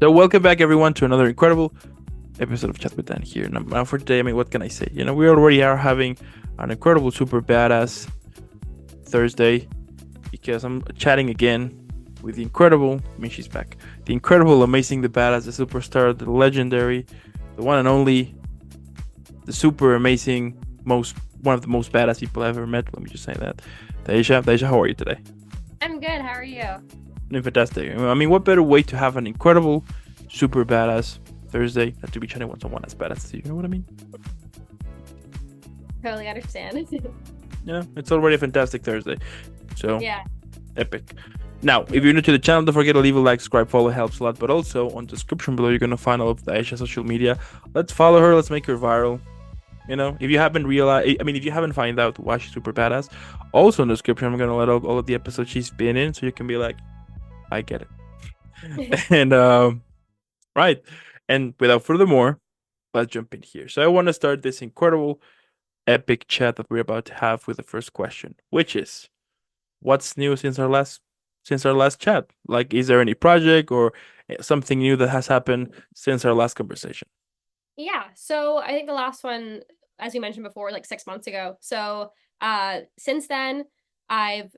So welcome back everyone to another incredible episode of Chat with Dan here. Now for today, I mean, what can I say? We already are having an incredible, super badass Thursday because I'm chatting again with the incredible. I mean, she's back. The incredible, amazing, the badass, the superstar, the legendary, the one and only, the super amazing, most one of the most badass people I've ever met. Let me just say that. Daisha, how are you today? I'm good. How are you? Doing fantastic. I mean, what better way to have an incredible, super badass Thursday than to be chatting with someone as badass as you? You know what I mean? Totally understand. It's already a fantastic Thursday. So Yeah. epic. Now, if you're new to the channel, don't forget to leave a like, subscribe, follow, helps a lot. But also on the description below, you're gonna find all of Daisha's social media. Let's follow her. Let's make her viral. If you haven't realized, I mean, if you haven't found out why she's super badass, also in the description, I'm gonna let all of the episodes she's been in, so you can be like, I get it. And right. And without further more, let's jump in here. So I want to start this incredible, epic chat that we're about to have with the first question, which is, what's new since our last chat? Like, is there any project or something new that has happened since our last conversation? Yeah. So I think the last one, as you mentioned before, like 6 months ago. So since then, I've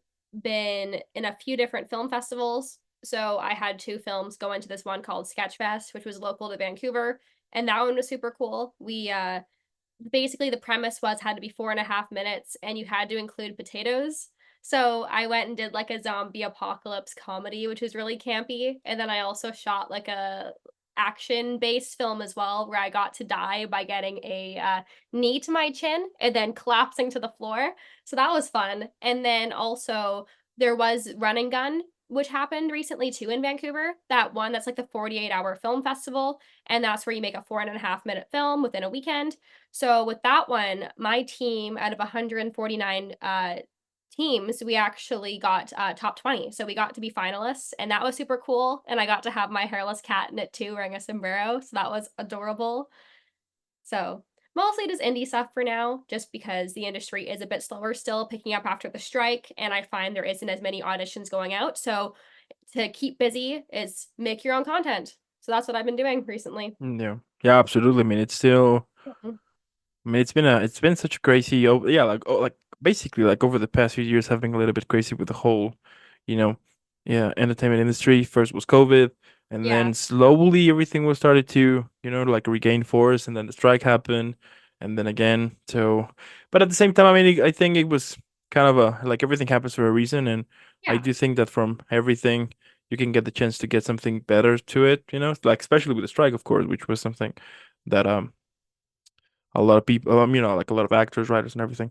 been in a few different film festivals. So I had two films go into this one called Sketchfest, which was local to Vancouver, and that one was super cool. We basically the premise was had to be 4.5 minutes and you had to include potatoes. So I went and did like a zombie apocalypse comedy, which was really campy. And then I also shot like a action based film as well, where I got to die by getting a knee to my chin and then collapsing to the floor. So that was fun. And then also there was Run and Gun, which happened recently too in Vancouver. That one that's like the 48-hour film festival. And that's where you make a 4.5 minute film within a weekend. So with that one, my team out of 149 teams, we actually got top 20. So we got to be finalists, and that was super cool. And I got to have my hairless cat in it too, wearing a sombrero. So that was adorable. So mostly just indie stuff for now, just because the industry is a bit slower still picking up after the strike, and I find there isn't as many auditions going out. So to keep busy is make your own content. So that's what I've been doing recently. Yeah, yeah, absolutely. I mean, it's still. Mhm. I mean, it's been such a crazy. Yeah, like basically like over the past few years have been a little bit crazy with the whole, you know, yeah, entertainment industry. First was COVID, and Yeah. then slowly everything was started to like regain force, and then the strike happened, and then again. So, but at the same time, I mean, I think it was kind of a like everything happens for a reason, and I Yeah. do think that from everything you can get the chance to get something better to it. Like especially with the strike, of course, which was something that a lot of people, like a lot of actors, writers, and everything.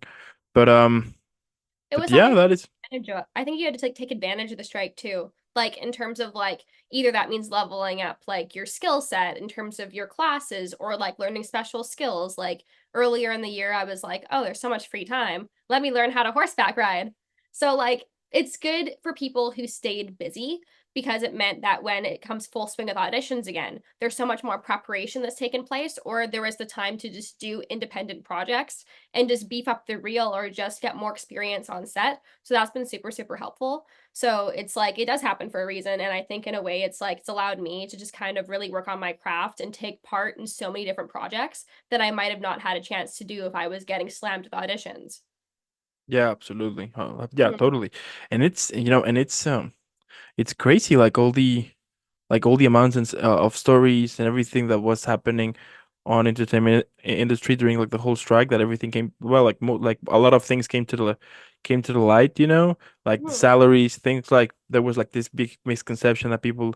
But It was yeah, something that is. I think you had to take advantage of the strike too. Like in terms of like either that means leveling up like your skill set in terms of your classes or like learning special skills. Like earlier in the year, I was like, oh, there's so much free time. Let me learn how to horseback ride. So like it's good for people who stayed busy because it meant that when it comes full swing of auditions again, there's so much more preparation that's taken place, or there was the time to just do independent projects and just beef up the reel or just get more experience on set. So that's been super, super helpful. So it's like it does happen for a reason. And I think in a way, it's like it's allowed me to just kind of really work on my craft and take part in so many different projects that I might have not had a chance to do if I was getting slammed with auditions. Yeah, absolutely. Yeah, Mhm. totally. And it's crazy, like all the amounts of stories and everything that was happening on entertainment industry during like the whole strike. That everything came well, like a lot of things came to the light. Like the Mhm. salaries, things like there was like this big misconception that people.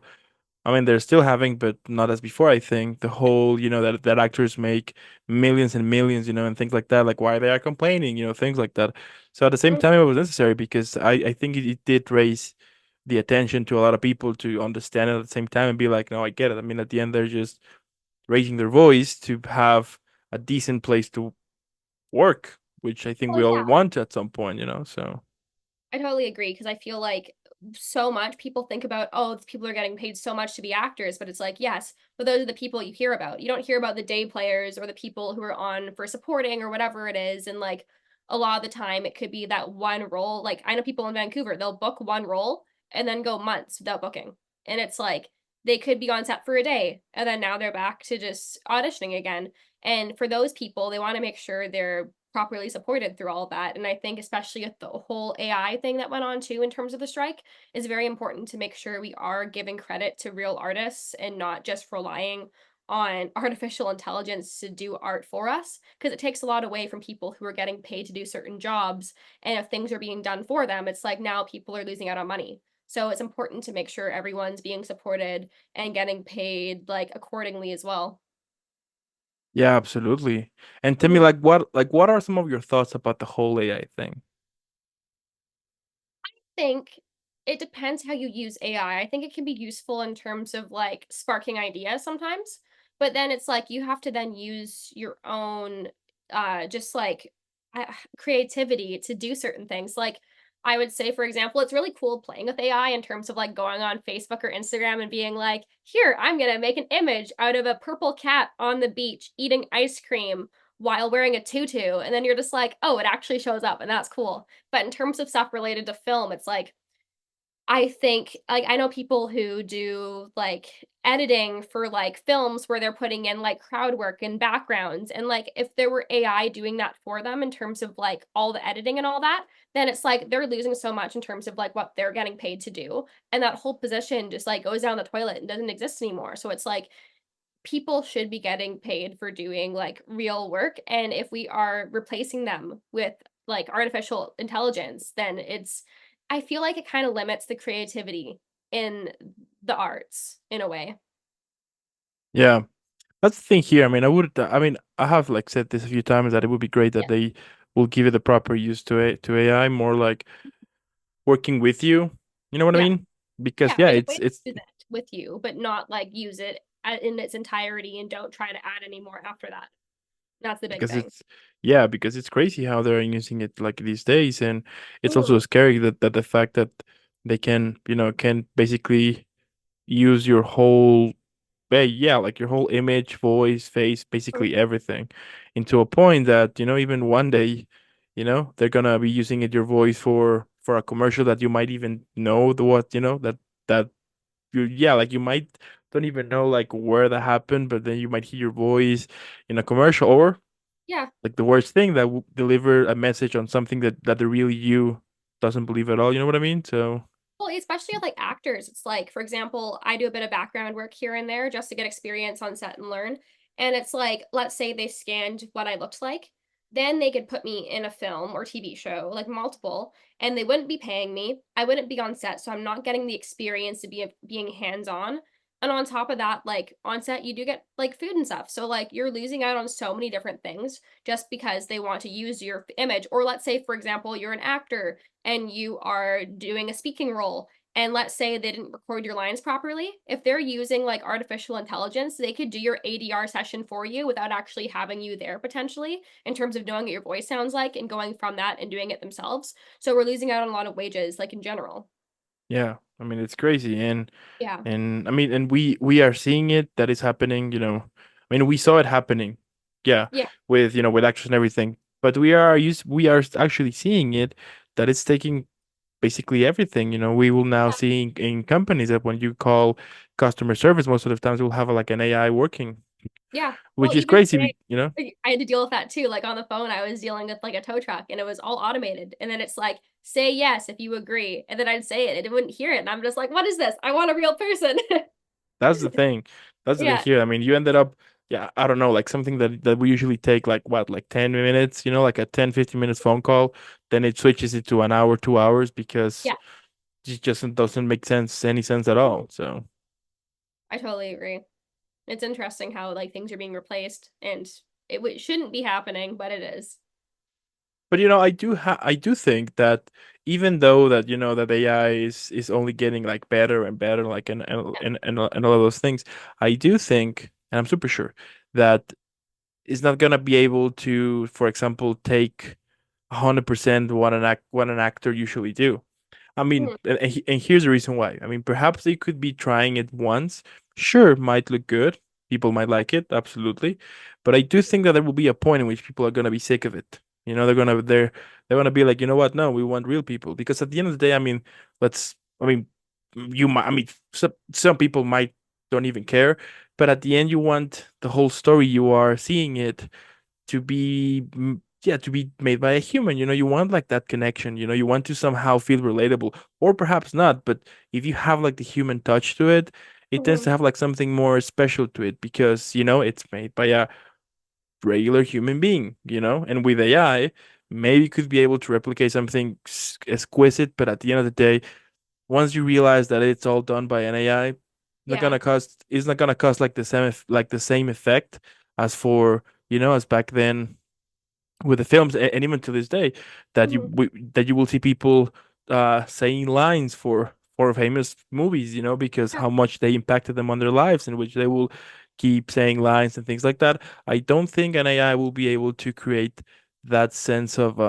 I mean, they're still having, but not as before, I think. The whole, that actors make millions and millions, and things like that, like why they are complaining, things like that. So at the same time, it was necessary because I think it did raise the attention to a lot of people to understand it at the same time and be like, no, I get it. I mean, at the end, they're just raising their voice to have a decent place to work, which I think Well, we all yeah, want at some point. So I totally agree because I feel like so much people think about, oh, people are getting paid so much to be actors, but it's like, yes, but those are the people you hear about. You don't hear about the day players or the people who are on for supporting or whatever it is. And like a lot of the time, it could be that one role. Like I know people in Vancouver, they'll book one role and then go months without booking. And it's like, they could be on set for a day and then now they're back to just auditioning again. And for those people, they want to make sure they're properly supported through all of that. And I think especially with the whole AI thing that went on too in terms of the strike, is very important to make sure we are giving credit to real artists and not just relying on artificial intelligence to do art for us, because it takes a lot away from people who are getting paid to do certain jobs. And if things are being done for them, it's like now people are losing out on money. So it's important to make sure everyone's being supported and getting paid like accordingly as well. Yeah, absolutely. And tell me, Mhm. like what are some of your thoughts about the whole AI thing? Think it depends how you use AI. I think it can be useful in terms of like sparking ideas sometimes, but then it's like you have to then use your own just like uh, creativity to do certain things. Like I would say, for example, it's really cool playing with AI in terms of like going on Facebook or Instagram and being like, here, I'm gonna make an image out of a purple cat on the beach eating ice cream while wearing a tutu. And then you're just like, oh, it actually shows up, and that's cool. But in terms of stuff related to film, it's like I think like I know people who do like editing for like films where they're putting in like crowd work and backgrounds, and like if there were AI doing that for them in terms of like all the editing and all that, then it's like they're losing so much in terms of like what they're getting paid to do, and that whole position just like goes down the toilet and doesn't exist anymore. So it's like people should be getting paid for doing like real work, and if we are replacing them with like artificial intelligence, then it's I feel like it kind of limits the creativity in the arts in a way. Yeah, that's the thing here. I mean, I mean, I have like said this a few times that it would be great that Yeah. they will give it the proper use to AI, more like working with you. You know what I Yeah. mean? Because Yeah, yeah, find a way it's to use it with you, but not like use it in its entirety and don't try to add any more after that. That's the big because thing. it's yeah, because it's crazy how they're using it like these days, and it's also Mhm. scary that the fact that they can, can basically use your whole yeah, like your whole image, voice, face, basically everything, into a point that, even one day, they're gonna be using it your voice for a commercial that you might even know the what, that you yeah, like you might don't even know like where that happened, but then you might hear your voice in a commercial, or Yeah. like the worst thing that will deliver a message on something that the real you doesn't believe at all. You know what I mean? So Well, especially with like actors, it's like, for example, I do a bit of background work here and there just to get experience on set and learn. And it's like, let's say they scanned what I looked like, then they could put me in a film or TV show, like multiple, and they wouldn't be paying me. I wouldn't be on set, so I'm not getting the experience to be being hands-on. And on top of that, like on set, you do get like food and stuff. So like you're losing out on so many different things just because they want to use your image. Or let's say, for example, you're an actor and you are doing a speaking role, and let's say they didn't record your lines properly, if they're using like artificial intelligence, they could do your ADR session for you without actually having you there potentially in terms of knowing what your voice sounds like and going from that and doing it themselves. So we're losing out on a lot of wages like in general. yeah, I mean it's crazy, Yeah. and I mean, and we are seeing it that is happening. I mean, we saw it happening, yeah, Yeah. with with actors and everything. But we are actually seeing it that it's taking basically everything. We will now Yeah. see in companies that when you call customer service, most of the times we'll have like an AI working, Yeah. Well, which is even crazy. today, You know, I had to deal with that too. Like on the phone, I was dealing with like a tow truck and it was all automated. And then it's like, say yes if you agree. And then I'd say it and it wouldn't hear it. And I'm just like, what is this? I want a real person. that's the thing. That's the thing Yeah. here. I mean, you ended up, yeah, I don't know, like something that we usually take like what, like 10 minutes, like a 10-15 minutes phone call, then it switches it to an hour, 2 hours because Yeah. it just doesn't make any sense at all. So, I totally agree. It's interesting how like things are being replaced and it shouldn't be happening, but it is. but I do think that even though that that AI is only getting like better and better, like Yeah. and all of those things, I do think, and I'm super sure that is not gonna be able to, for example, take 100% what an actor usually do. I mean, Mhm. and here's the reason why. I mean, perhaps they could be trying it once. Sure, might look good. People might like it, absolutely. But I do think that there will be a point in which people are gonna be sick of it. They're gonna be like, you know what? No, we want real people. Because at the end of the day, I mean, let's I mean, you might I mean some people might don't even care. But at the end, you want the whole story you are seeing it to be yeah, to be made by a human. You want like that connection. You want to somehow feel relatable, or perhaps not. But if you have like the human touch to it, it tends to Mhm. have like something more special to it because it's made by a regular human being. And with AI, maybe you could be able to replicate something exquisite, but at the end of the day, once you realize that it's all done by an AI, Yeah. it's not gonna cost like like the same effect as for as back then with the films, and even to this day, Mhm. that you will see people saying lines for famous movies, because Yeah. how much they impacted them on their lives, in which they will keep saying lines and things like that. I don't think an AI will be able to create that sense of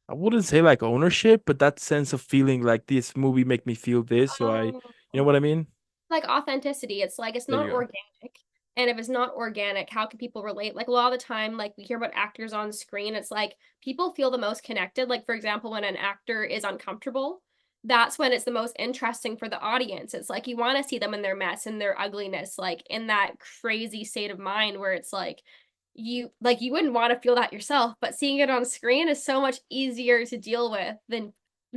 I wouldn't say like ownership, but that sense of feeling like this movie make me feel this, so you know Oh. what I mean? Like authenticity. It's like it's There not you go. organic. And if it's not organic, how can people relate? Like a lot of the time, like we hear about actors on screen, it's like people feel the most connected. Like, for example, when an actor is uncomfortable, that's when it's the most interesting for the audience. It's like you want to see them in their mess and their ugliness, like in that crazy state of mind where it's like you wouldn't want to feel that yourself, but seeing it on screen is so much easier to deal with than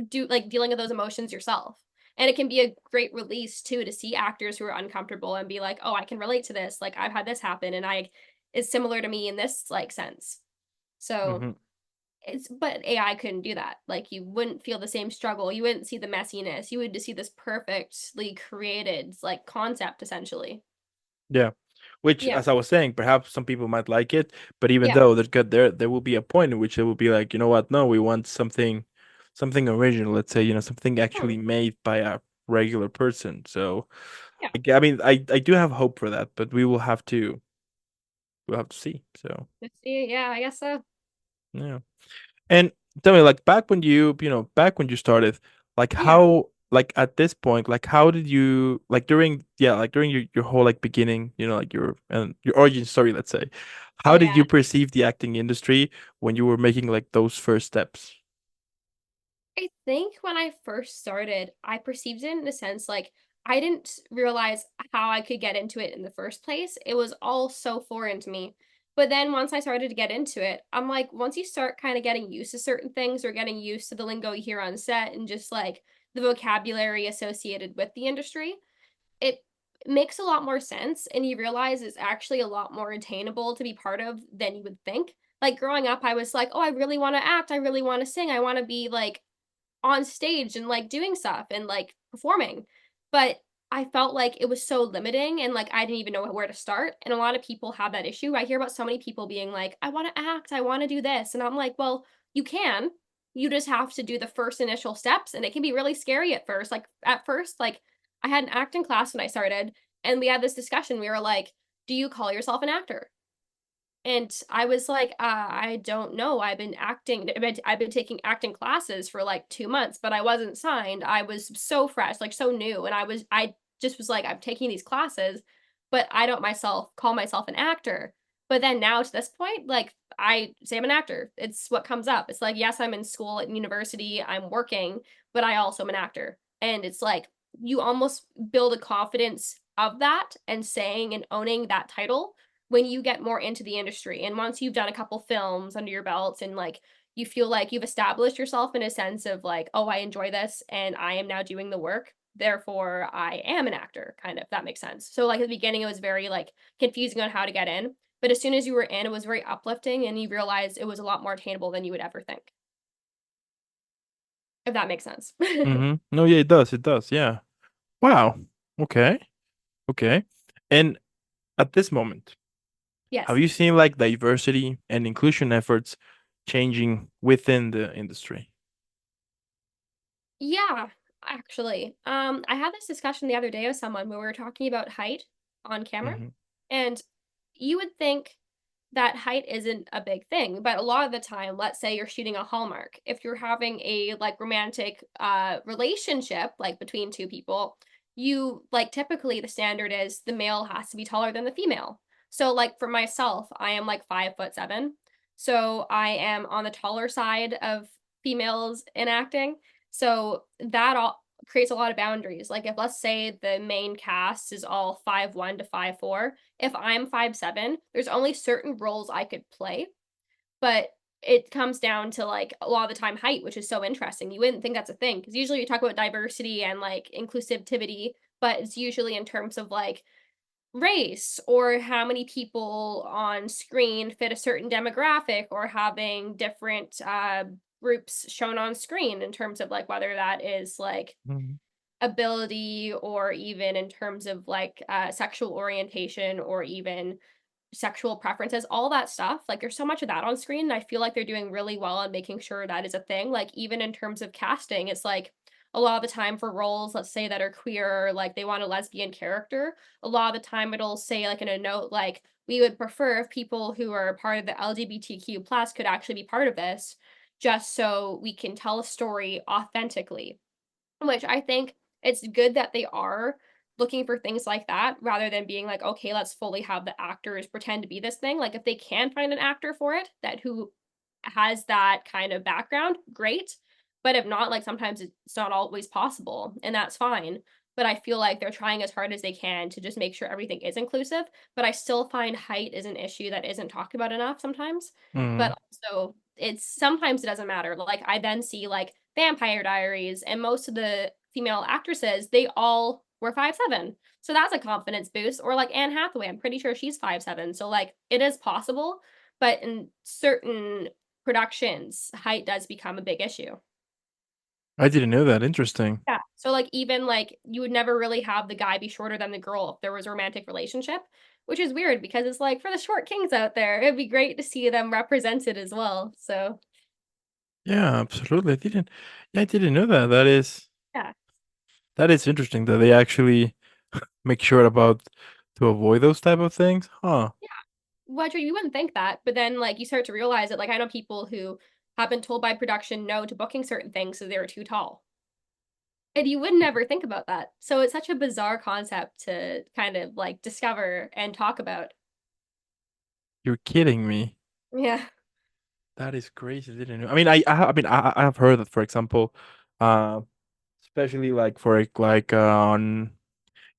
dealing with those emotions yourself. And it can be a great release too to see actors who are uncomfortable and be like, "Oh, I can relate to this. Like I've had this happen and I it's similar to me in this like sense." So, Hmm. but AI couldn't do that. Like you wouldn't feel the same struggle. You wouldn't see the messiness. You would just see this perfectly created like concept essentially. Yeah. Which, Yeah. as I was saying, perhaps some people might like it, but even Yeah. though there will be a point in which it will be like, you know what? No, we want something original. Let's say, something Hmm. actually made by a regular person. So, Yeah. I mean, I do have hope for that, but we'll have to see. So, Just see, yeah, I guess so. yeah. And tell me, like back when you started, like Yeah. like at this point, like how did you like during your whole like beginning, like your origin story, let's say, Oh how did yeah. you perceive the acting industry when you were making like those first steps? I think when I first started, I perceived it in a sense like I didn't realize how I could get into it in the first place. It was all so foreign to me. But then once I started to get into it, I'm like, once you start kind of getting used to certain things or getting used to the lingo you hear on set and just like the vocabulary associated with the industry, it makes a lot more sense. And you realize it's actually a lot more attainable to be part of than you would think. Like growing up, I was like, oh, I really want to act. I really want to sing. I want to be like on stage and like doing stuff and like performing. But I felt like it was so limiting and like I didn't even know where to start. And a lot of people have that issue. I hear about so many people being like, I want to act, I want to do this. And I'm like, well, you can. You just have to do the first initial steps. And it can be really scary at first. Like, at first, like, I had an acting class when I started, and we had this discussion. We were like, do you call yourself an actor? And I was like, I don't know. I've been taking acting classes for like 2 months, but I wasn't signed. I was so fresh, like so new. And I just was like, I'm taking these classes, but I don't myself call myself an actor. But then now to this point, like I say I'm an actor. It's what comes up. It's like, yes, I'm in school at university, I'm working, but I also am an actor. And it's like, you almost build a confidence of that and saying and owning that title when you get more into the industry. And once you've done a couple films under your belt and like you feel like you've established yourself in a sense of like, oh, I enjoy this and I am now doing the work. Therefore, I am an actor, kind of. That makes sense. So, like at the beginning, it was very like confusing on how to get in. But as soon as you were in, it was very uplifting and you realized it was a lot more attainable than you would ever think, if that makes sense. Mm-hmm. No, yeah, it does. It does. Yeah. Wow. Okay. Okay. And at this moment, have Yes. you seen like diversity and inclusion efforts changing within the industry? Yeah, actually. I had this discussion the other day with someone where we were talking about height on camera. Mm-hmm. And you would think that height isn't a big thing, but a lot of the time, let's say you're shooting a Hallmark, if you're having a like romantic relationship like between two people, you like typically the standard is the male has to be taller than the female. So like for myself, I am like 5'7". So I am on the taller side of females in acting. So that all creates a lot of boundaries. Like if let's say the main cast is all 5'1" to 5'4", if I'm 5'7", there's only certain roles I could play, but it comes down to like a lot of the time height, which is so interesting. You wouldn't think that's a thing because usually you talk about diversity and like inclusivity, but it's usually in terms of like race or how many people on screen fit a certain demographic or having different groups shown on screen in terms of like whether that is like Mhm. ability or even in terms of like sexual orientation or even sexual preferences, all that stuff. Like there's so much of that on screen. And I feel like they're doing really well on making sure that is a thing. Like even in terms of casting, it's like a lot of the time for roles, let's say that are queer, like they want a lesbian character, a lot of the time it'll say like in a note, like we would prefer if people who are part of the LGBTQ plus could actually be part of this, just so we can tell a story authentically, which I think it's good that they are looking for things like that rather than being like, okay, let's fully have the actors pretend to be this thing. Like if they can find an actor for it that who has that kind of background, great. But if not, like sometimes it's not always possible, and that's fine. But I feel like they're trying as hard as they can to just make sure everything is inclusive. But I still find height is an issue that isn't talked about enough sometimes. Mhm. But also, it's sometimes it doesn't matter. Like I then see like Vampire Diaries, and most of the female actresses, they all were 5'7". So that's a confidence boost. Or like Anne Hathaway, I'm pretty sure she's 5'7". So like it is possible, but in certain productions, height does become a big issue. I didn't know that. Interesting. Yeah. So like even like you would never really have the guy be shorter than the girl if there was a romantic relationship, which is weird because it's like for the short kings out there, it'd be great to see them represented as well. So Yeah, absolutely. I didn't know that. yeah. That is interesting that they actually make sure about to avoid those type of things. Huh. Yeah. Well, you wouldn't think that, but then like you start to realize it. Like I know people who have been told by production no to booking certain things so they were too tall. And you would never think about that. So it's such a bizarre concept to kind of like discover and talk about. You're kidding me. Yeah. That is crazy. I didn't know. I mean, I have heard that, for example, uh, especially like for on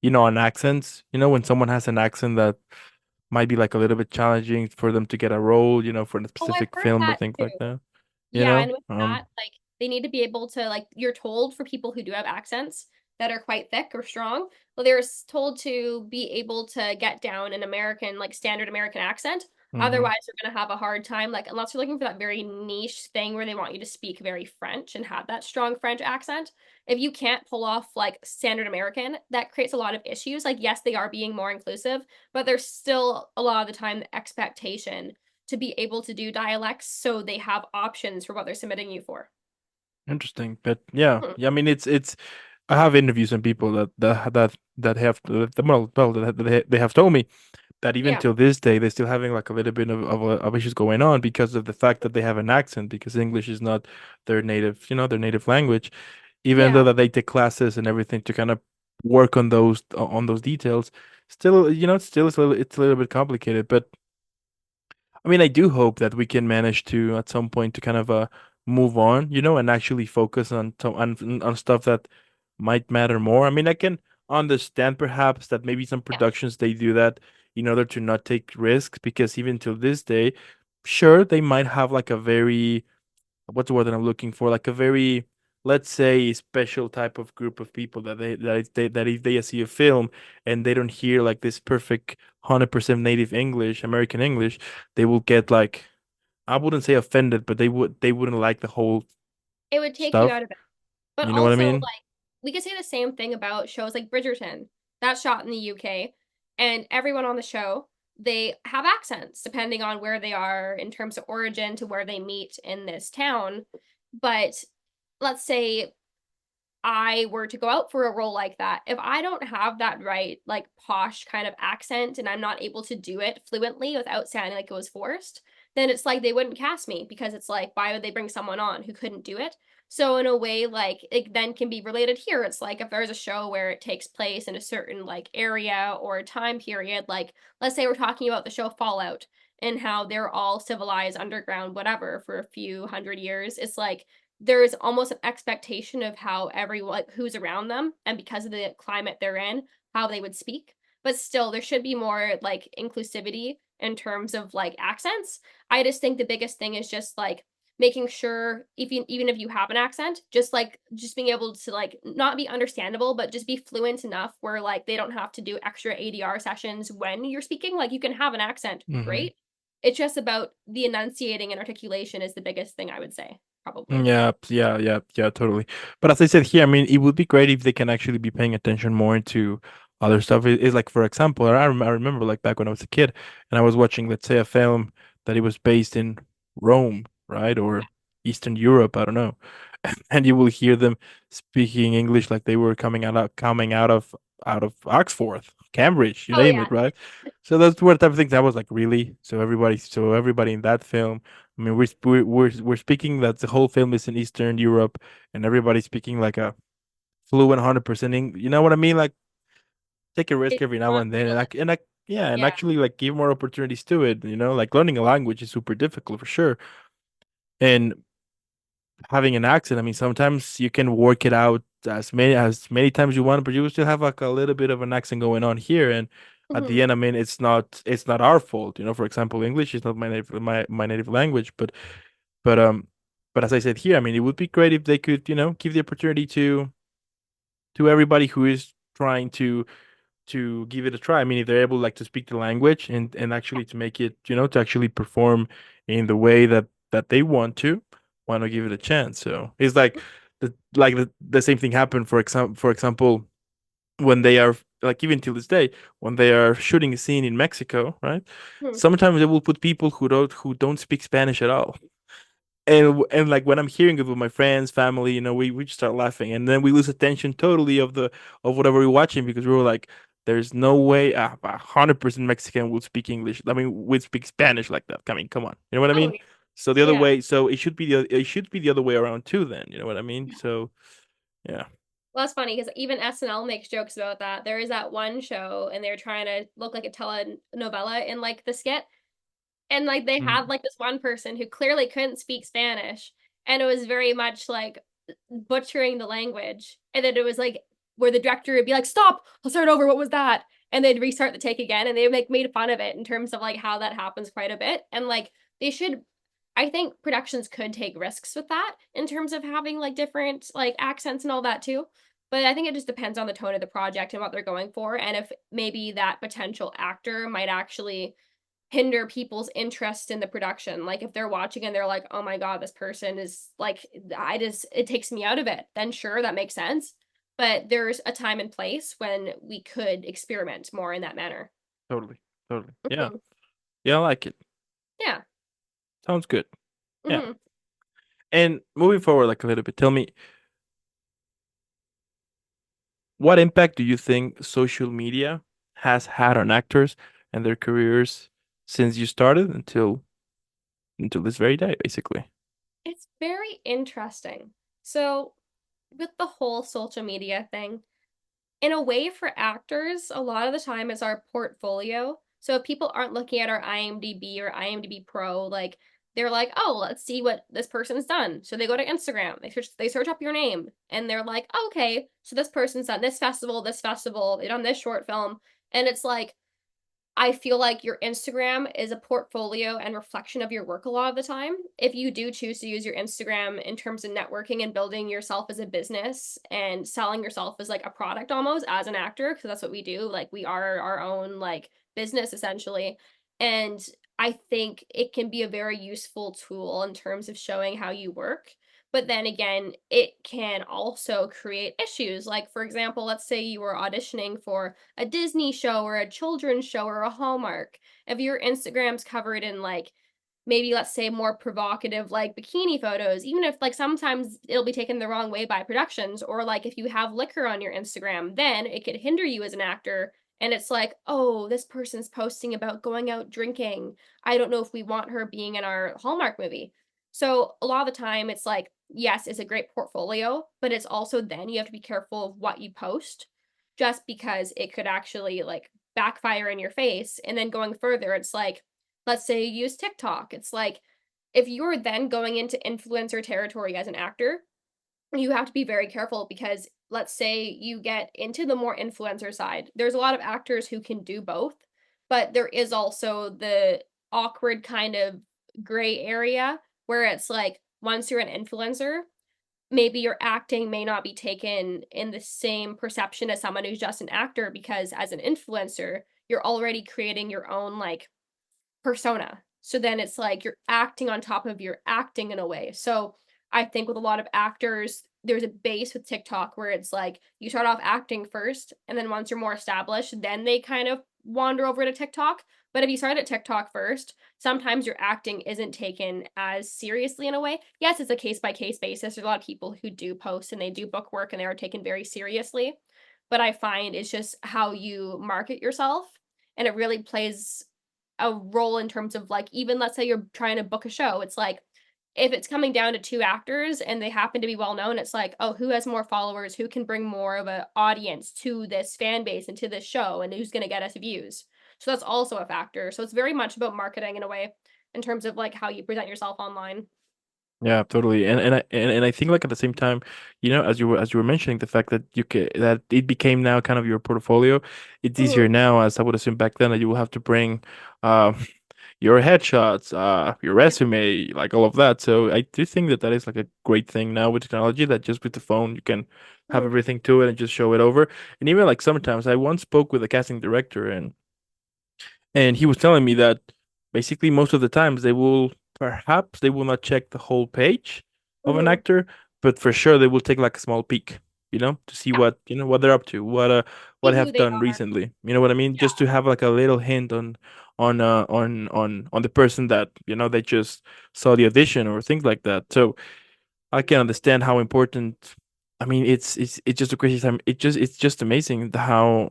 on accents. When someone has an accent that might be like a little bit challenging for them to get a role. For a Oh, I've specific heard film or that things too. like that. You Yeah, know. and with that, like they need to be able to like you're told for people who do have accents that are quite thick or strong, well, they're told to be able to get down an American, like standard American accent. Hmm. Otherwise, you're gonna have a hard time, like unless you're looking for that very niche thing where they want you to speak very French and have that strong French accent. If you can't pull off like standard American, that creates a lot of issues. Like, yes, they are being more inclusive, but there's still a lot of the time the expectation to be able to do dialects so they have options for what they're submitting you for. Interesting, but yeah, Hmm. yeah. I mean, it's. I have interviews and people that have that they have told me that even Yeah. till this day they're still having like a little bit of issues going on because of the fact that they have an accent because English is not their native language. Even though Yeah. that they take classes and everything to kind of work on those details, still it's a little bit complicated. But I mean, I do hope that we can manage to at some point to kind of move on, and actually focus on stuff that might matter more. I mean, I can understand perhaps that maybe some Yeah. productions they do that in order to not take risks because even till this day, sure, they might have like a very what's the word that I'm looking for? Like a very, let's say, special type of group of people that if they see a film and they don't hear like this perfect 100% native English, American English, they will get like I wouldn't say offended, but they wouldn't like the whole It would take you stuff. out of it. But You know what I also, mean? like, we could say the same thing about shows like Bridgerton. That's shot in the UK, and everyone on the show, they have accents depending on where they are in terms of origin to where they meet in this town. But let's say I were to go out for a role like that, if I don't have that right, like posh kind of accent and I'm not able to do it fluently without sounding like it was forced, then it's like they wouldn't cast me because it's like, why would they bring someone on who couldn't do it? So, in a way, like it then can be related here. It's like if there's a show where it takes place in a certain like area or time period, like let's say we're talking about the show Fallout and how they're all civilized underground, whatever, for a few hundred years. It's like there's almost an expectation of how everyone who's around them, and because of the climate they're in, how they would speak. But still, there should be more like inclusivity in terms of like accents. I just think the biggest thing is just like making sure, if you, even if you have an accent, just being able to like not be understandable, but just be fluent enough where like they don't have to do extra ADR sessions when you're speaking. Like you can have an accent, Mm-hmm. great. It's just about the enunciating and articulation is the biggest thing I would say, probably. Yeah, yeah, yeah, yeah, totally. But as I said here, I mean, it would be great if they can actually be paying attention more into other stuff. It's like, for example, I remember like back when I was a kid and I was watching, let's say, a film that it was based in Rome, right? Yeah. Or Eastern Europe, I don't know. And you will hear them speaking English like they were coming out of Oxford, Cambridge, you Oh name yeah. it, right? So that's what type of things I was like, really? So everybody in that film, I mean, we're speaking that the whole film is in Eastern Europe, and everybody's speaking like a fluent 100% English. You know what I mean? Like, take a risk It's every now not and then, and realistic. yeah, and Yeah. actually like give more opportunities to it. You know, like learning a language is super difficult for sure, and having an accent. I mean, sometimes you can work it out as many times you want, but you still have like a little bit of an accent going on here. And at the Hmm. end, I mean, it's not our fault. You know, for example, English is not my native language, but but as I said here, I mean, it would be great if they could, give the opportunity to everybody who is trying to give it a try. I mean, if they're able like to speak the language and actually to make it, to actually perform in the way that they want to give it a chance. So it's like the same thing happened for example when they are like even till this day when they are shooting a scene in Mexico, right? Hmm. Sometimes they will put people who don't speak Spanish at all, and like when I'm hearing it with my friends, family, we just start laughing, and then we lose attention totally of whatever we're watching because we were like, "There's no way 100% Mexican would speak English. I mean, would speak Spanish like that. I mean, come on, you know what I Oh mean?" So the other yeah. way, so it should be the other way around too. Then you know what I mean? So yeah. Well, that's funny because even SNL makes jokes about that. There is that one show, and they're trying to look like a telenovela in like the skit, and like they had Mhm. like this one person who clearly couldn't speak Spanish, and it was very much like butchering the language, and then it was like where the director would be like, "Stop! I'll start over. What was that?" And they'd restart the take again, and they like made fun of it in terms of like how that happens quite a bit, and like they should. I think productions could take risks with that in terms of having like different like accents and all that too. But I think it just depends on the tone of the project and what they're going for, and if maybe that potential actor might actually hinder people's interest in the production. Like if they're watching and they're like, "Oh my god, this person is like it takes me out of it." Then sure, that makes sense. But there's a time and place when we could experiment more in that manner. Totally, totally. Yeah, Mhm. yeah, I like it. Yeah. Sounds good. Yeah. Hmm. And moving forward, like a little bit, tell me, what impact do you think social media has had on actors and their careers since you started until this very day, basically? It's very interesting. So, with the whole social media thing, in a way for actors, a lot of the time it's our portfolio. So if people aren't looking at our IMDb or IMDb Pro, like they're like, "Oh, let's see what this person's done." So they go to Instagram, they search up your name, and they're like, oh, "Okay, so this person's done this festival, they done this short film." And it's like I feel like your Instagram is a portfolio and reflection of your work a lot of the time. If you do choose to use your Instagram in terms of networking and building yourself as a business and selling yourself as like a product almost as an actor, because that's what we do. Like we are our own like business essentially. And I think it can be a very useful tool in terms of showing how you work. But then again, it can also create issues. Like, for example, let's say you were auditioning for a Disney show or a children's show or a Hallmark. If your Instagram's covered in like maybe let's say more provocative like bikini photos, even if like sometimes it'll be taken the wrong way by productions, or like if you have liquor on your Instagram, then it could hinder you as an actor. And it's like, oh, this person's posting about going out drinking. I don't know if we want her being in our Hallmark movie. So a lot of the time it's like, yes, it's a great portfolio, but it's also then you have to be careful of what you post just because it could actually like backfire in your face. And then going further, it's like, let's say you use TikTok. It's like if you're then going into influencer territory as an actor, you have to be very careful because let's say you get into the more influencer side. There's a lot of actors who can do both, but there is also the awkward kind of gray area where it's like once you're an influencer, maybe your acting may not be taken in the same perception as someone who's just an actor because as an influencer, you're already creating your own like persona. So then it's like you're acting on top of your acting in a way. So I think with a lot of actors, there's a base with TikTok where it's like you start off acting first, and then once you're more established, then they kind of wander over to TikTok. But if you start at TikTok first, sometimes your acting isn't taken as seriously in a way. Yes, it's a case by case basis. There's a lot of people who do post and they do book work and they are taken very seriously. But I find it's just how you market yourself. And it really plays a role in terms of like even let's say you're trying to book a show, it's like if it's coming down to two actors and they happen to be well known, it's like, oh, who has more followers, who can bring more of an audience to this fan base and to this show, and who's going to get us views. So that's also a factor. So it's very much about marketing in a way in terms of like how you present yourself online. Yeah, totally. And I think like at the same time, as you were mentioning the fact that that it became now kind of your portfolio, it's easier Mhm. now as I would assume back then that you will have to bring uh your headshots, your resume, like all of that. So I do think that that is like a great thing now with technology that just with the phone you can have Mhm. everything to it and just show it over. And even like sometimes I once spoke with a casting director and he was telling me that basically most of the times they will not check the whole page of an Mhm. actor, but for sure they will take like a small peek, to see Yeah. what they're up to, what See they who have they done are. recently. You know what I mean? Just to have like a little hint on the person that, they just saw the audition or things like that. So I can understand how important. I mean, it's just a crazy time. It's just amazing how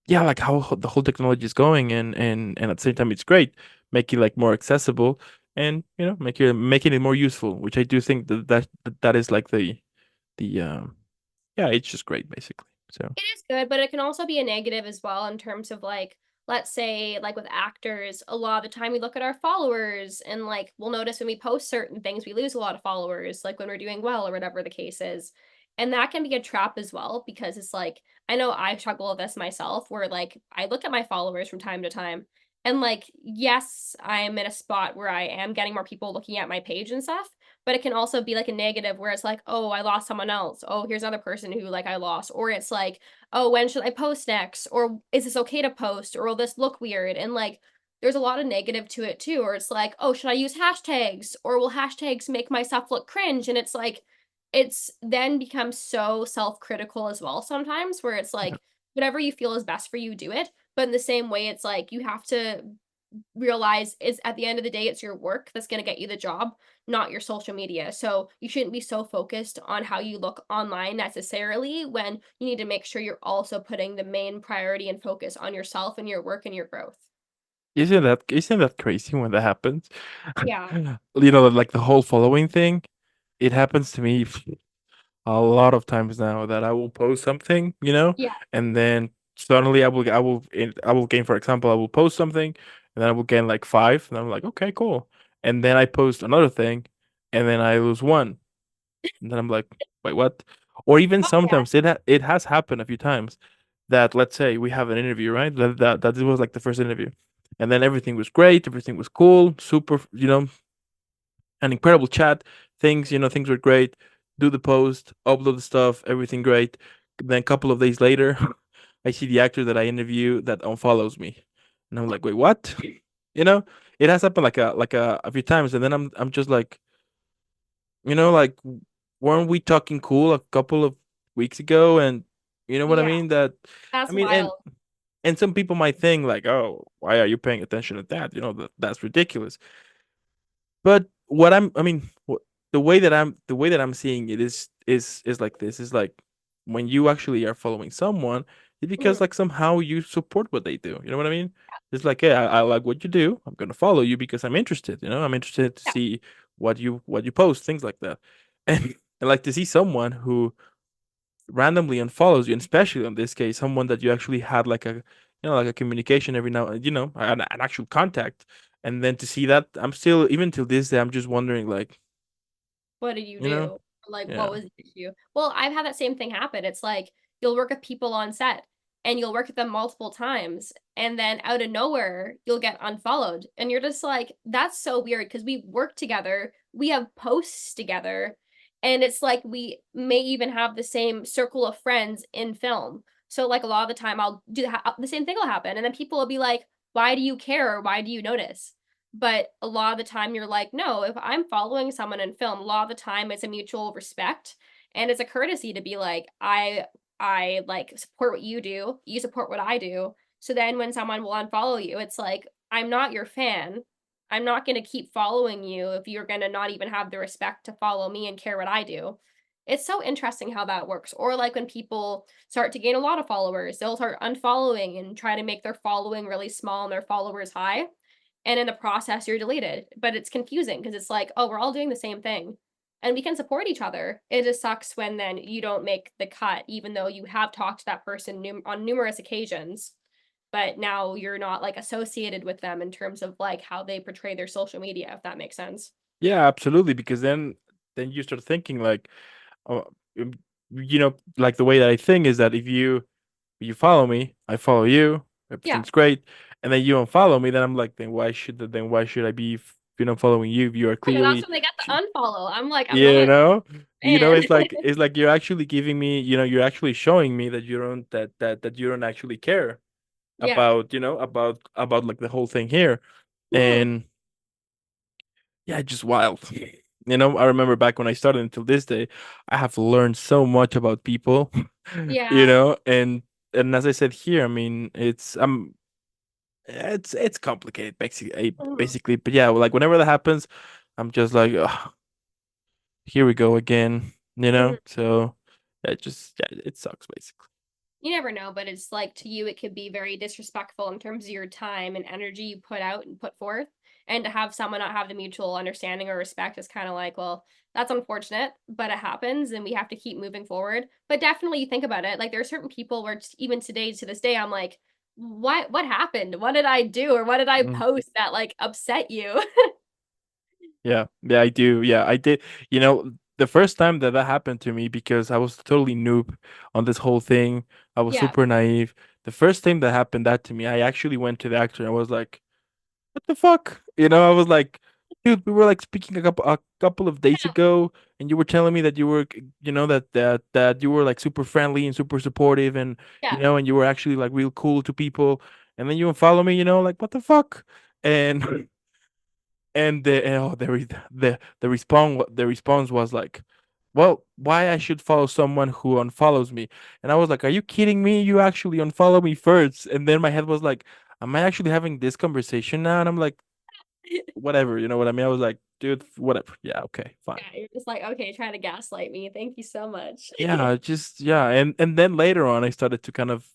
yeah, like how the whole technology is going, and at the same time it's great, make it like more accessible, and making it more useful, which I do think that is like the yeah, it's just great basically. So It is good, but it can also be a negative as well in terms of like, let's say, like with actors, a lot of the time we look at our followers and like we'll notice when we post certain things, we lose a lot of followers, like when we're doing well or whatever the case is. And that can be a trap as well because it's like, I know I struggle with this myself where like I look at my followers from time to time and like, yes, I'm in a spot where I am getting more people looking at my page and stuff, but it can also be like a negative where it's like, oh, I lost someone else. Oh, here's another person who like I lost. Or it's like, oh, when should I post next? Or is this okay to post? Or will this look weird? And like, there's a lot of negative to it too. Or it's like, oh, should I use hashtags? Or will hashtags make my stuff look cringe? And it's like, it's then becomes so self-critical as well sometimes, where it's yeah. like, whatever you feel is best for you, do it. But in the same way, it's like you have to realize is at the end of the day, it's your work that's going to get you the job, not your social media. So you shouldn't be so focused on how you look online necessarily when you need to make sure you're also putting the main priority and focus on yourself and your work and your growth. Isn't that crazy when that happens? Yeah. Like the whole following thing, it happens to me a lot of times now that I will post something, Yeah. and then suddenly I will gain, for example, I will post something and then I will gain like five, and I'm like, okay, cool. And then I post another thing and then I lose one. And then I'm like, wait, what? Or even Oh yeah. sometimes it has happened a few times that let's say we have an interview, right? That it was like the first interview. And then everything was great, everything was cool, super, an incredible chat. Things were great. Do the post, upload the stuff, everything great. Then a couple of days later, I see the actor that I interview that unfollows me, and I'm like, wait, what? You know, it has happened like a few times, and then I'm just like, like, weren't we talking cool a couple of weeks ago? And you know what I Yeah. mean? That I That's mean, and wild. and some people might think like, oh, why are you paying attention to that? That's ridiculous. But I mean, the way that I'm seeing it is like this. Is like when you actually are following someone, it's because Mhm. like somehow you support what they do. You know what I mean? It's like, hey, I like what you do. I'm gonna follow you because I'm interested. I'm interested to Yeah. see what you post, things like that. And like to see someone who randomly unfollows you, and especially in this case, someone that you actually had like a like a communication every now, an actual contact. And then to see that, I'm still, even till this day, I'm just wondering, like, What did you you know, do? Like, what yeah. was the issue? Well, I've had that same thing happen. It's like you'll work with people on set and you'll work with them multiple times, and then out of nowhere, you'll get unfollowed. And you're just like, that's so weird because we work together, we have posts together, and it's like we may even have the same circle of friends in film. So, like, a lot of the time, I'll do the same thing will happen, and then people will be like, why do you care? Or why do you notice? But a lot of the time, you're like, no, if I'm following someone in film, a lot of the time it's a mutual respect and it's a courtesy to be like, I like support what you do, you support what I do. So then when someone will unfollow you, it's like, I'm not your fan. I'm not going to keep following you if you're going to not even have the respect to follow me and care what I do. It's so interesting how that works. Or like when people start to gain a lot of followers, they'll start unfollowing and try to make their following really small and their followers high, and in the process you're deleted. But it's confusing because it's like, oh, we're all doing the same thing and we can support each other. It just sucks when then you don't make the cut even though you have talked to that person on numerous occasions, but now you're not like associated with them in terms of like how they portray their social media, if that makes sense. Yeah, absolutely. Because then you start thinking like, oh, like the way that I think is that if you follow me, I follow you, Yeah. everything's great, and then you unfollow me, then I'm like, then why should I be, following you if you are And that's clearly, when they get the unfollow. I'm like, I'm you not know, fan. it's like you're actually giving me, you're actually showing me that you don't that you don't actually care Yeah. about, about like the whole thing here, Mhm. and yeah, it's just wild. I remember back when I started until this day, I have learned so much about people, Yeah. and as I said here, I mean, it's complicated Mhm. basically, but yeah, like whenever that happens, I'm just like, "Ugh, here we go again, Mhm. So it sucks basically. You never know, but it's like to you, it could be very disrespectful in terms of your time and energy you put out and put forth. And to have someone not have the mutual understanding or respect is kind of like, well, that's unfortunate, but it happens and we have to keep moving forward. But definitely you think about it. Like there are certain people where even today, to this day, I'm like, what happened? What did I do? Or what did I post that like upset you? Yeah, yeah, I do. Yeah, I did. The first time that that happened to me, because I was totally noob on this whole thing, I was Yeah. super naive. The first time that happened that to me, I actually went to the actor and I was like, "What the fuck?" I was like, "Dude, we were like speaking a couple of days ago, and you were telling me that you were, that you were like super friendly and super supportive, and Yeah. and you were actually like real cool to people, and then you unfollow me, like what the fuck?" And and the response was like, well, why I should follow someone who unfollows me? And I was like, are you kidding me? You actually unfollow me first. And then my head was like, am I actually having this conversation now? And I'm like, whatever, you know what I mean? I was like, dude, whatever. Yeah, okay, fine. Yeah. You're just like, okay, trying to gaslight me. Thank you so much. Yeah, just yeah, and then later on I started to kind of,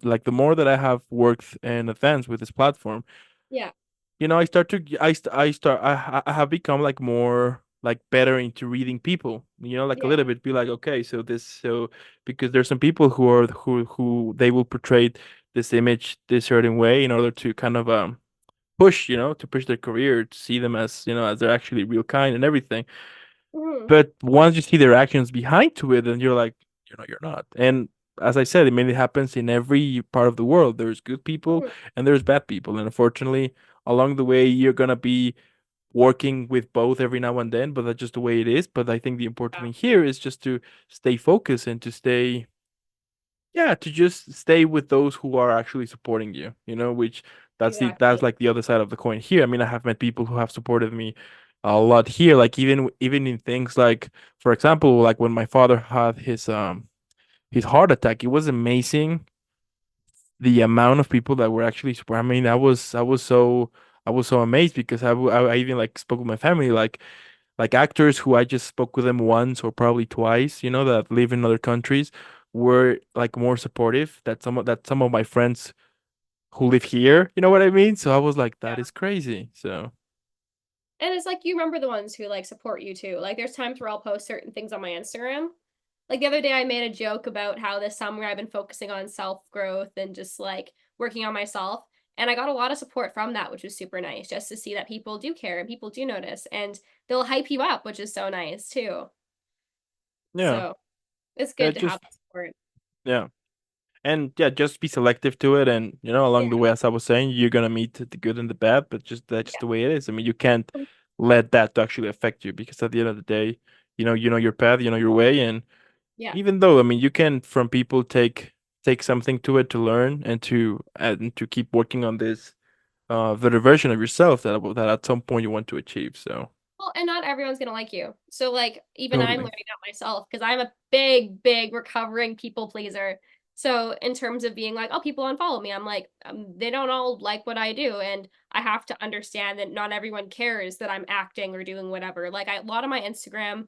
like the more that I have worked in advance with this platform, Yeah. I start to I start I have become like more like better into reading people, like a Yeah. little bit, be like, okay, so because there's some people who they will portray this image this certain way in order to kind of push, to push their career, to see them as, as they're actually real kind and everything. Mhm. But once you see their actions behind to it, then you're like, you're not. And as I said, it mainly happens in every part of the world. There's good people Mhm. and there's bad people. And unfortunately, along the way, you're gonna be working with both every now and then, but that's just the way it is. But I think the important Yeah. thing here is just to stay focused and to stay, yeah, to just stay with those who are actually supporting you, which that's Exactly. like the other side of the coin here. I mean, I have met people who have supported me a lot here, like even in things like, for example, like when my father had his heart attack, it was amazing the amount of people that were actually support. I mean, I was so amazed because I even like spoke with my family, like actors who I just spoke with them once or probably twice, that live in other countries, were like more supportive that some of my friends who live here, you know what I mean? So I was like, that Yeah. is crazy. So And it's like you remember the ones who like support you too. Like there's times where I'll post certain things on my Instagram. Like the other day I made a joke about how this summer I've been focusing on self-growth and just like working on myself. And I got a lot of support from that, which was super nice, just to see that people do care and people do notice and they'll hype you up, which is so nice too. Yeah. So it's Yeah, good to have just that support. yeah. And yeah, just be selective to it, and Yeah. along the way, as I was saying, you're gonna meet the good and the bad, but just that's just Yeah. the way it is. I mean, you can't let that to actually affect you, because at the end of the day, you know your path, you know your way, and Yeah. even though, I mean, you can from people take something to it to learn and to keep working on this better version of yourself that at some point you want to achieve. So Well, and not everyone's gonna like you. So like even I'm totally, learning that myself because I'm a big, big recovering people pleaser. So in terms of being like, oh, people unfollow me, I'm like, they don't all like what I do, and I have to understand that not everyone cares that I'm acting or doing whatever. Like a lot of my Instagram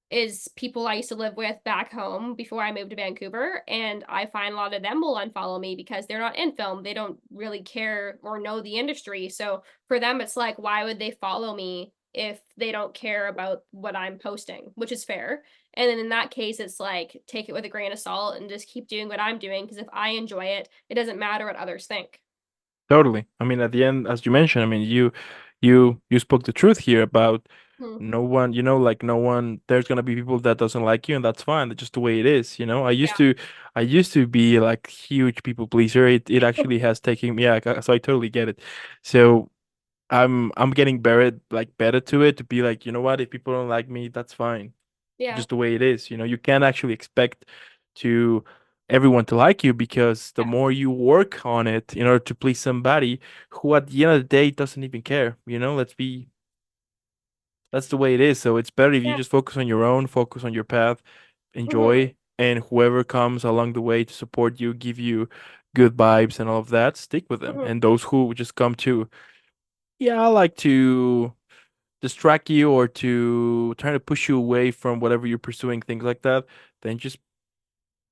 is people I used to live with back home before I moved to Vancouver. And I find a lot of them will unfollow me because they're not in film. They don't really care or know the industry. So for them, it's like, why would they follow me if they don't care about what I'm posting, which is fair. And then in that case, it's like, take it with a grain of salt and just keep doing what I'm doing. Because if I enjoy it, it doesn't matter what others think. totally. I mean, at the end, as you mentioned, I mean, you spoke the truth here about Hmm. no one, like no one. There's gonna be people that doesn't like you, and that's fine. That's just the way it is. Yeah. I used to be like huge people pleaser. It actually has taken me, yeah. So I totally get it. So I'm getting better to it, to be like, you know what, if people don't like me, that's fine. Yeah. Just the way it is. You can't actually expect to everyone to like you, because the Yeah. more you work on it in order to please somebody who at the end of the day doesn't even care. That's the way it is. So it's better if you Yeah. just focus on your own, focus on your path, Hmm. enjoy, and whoever comes along the way to support you, give you good vibes and all of that, stick with them. Hmm. And those who just come to, yeah, I like to distract you or to try to push you away from whatever you're pursuing, things like that, then just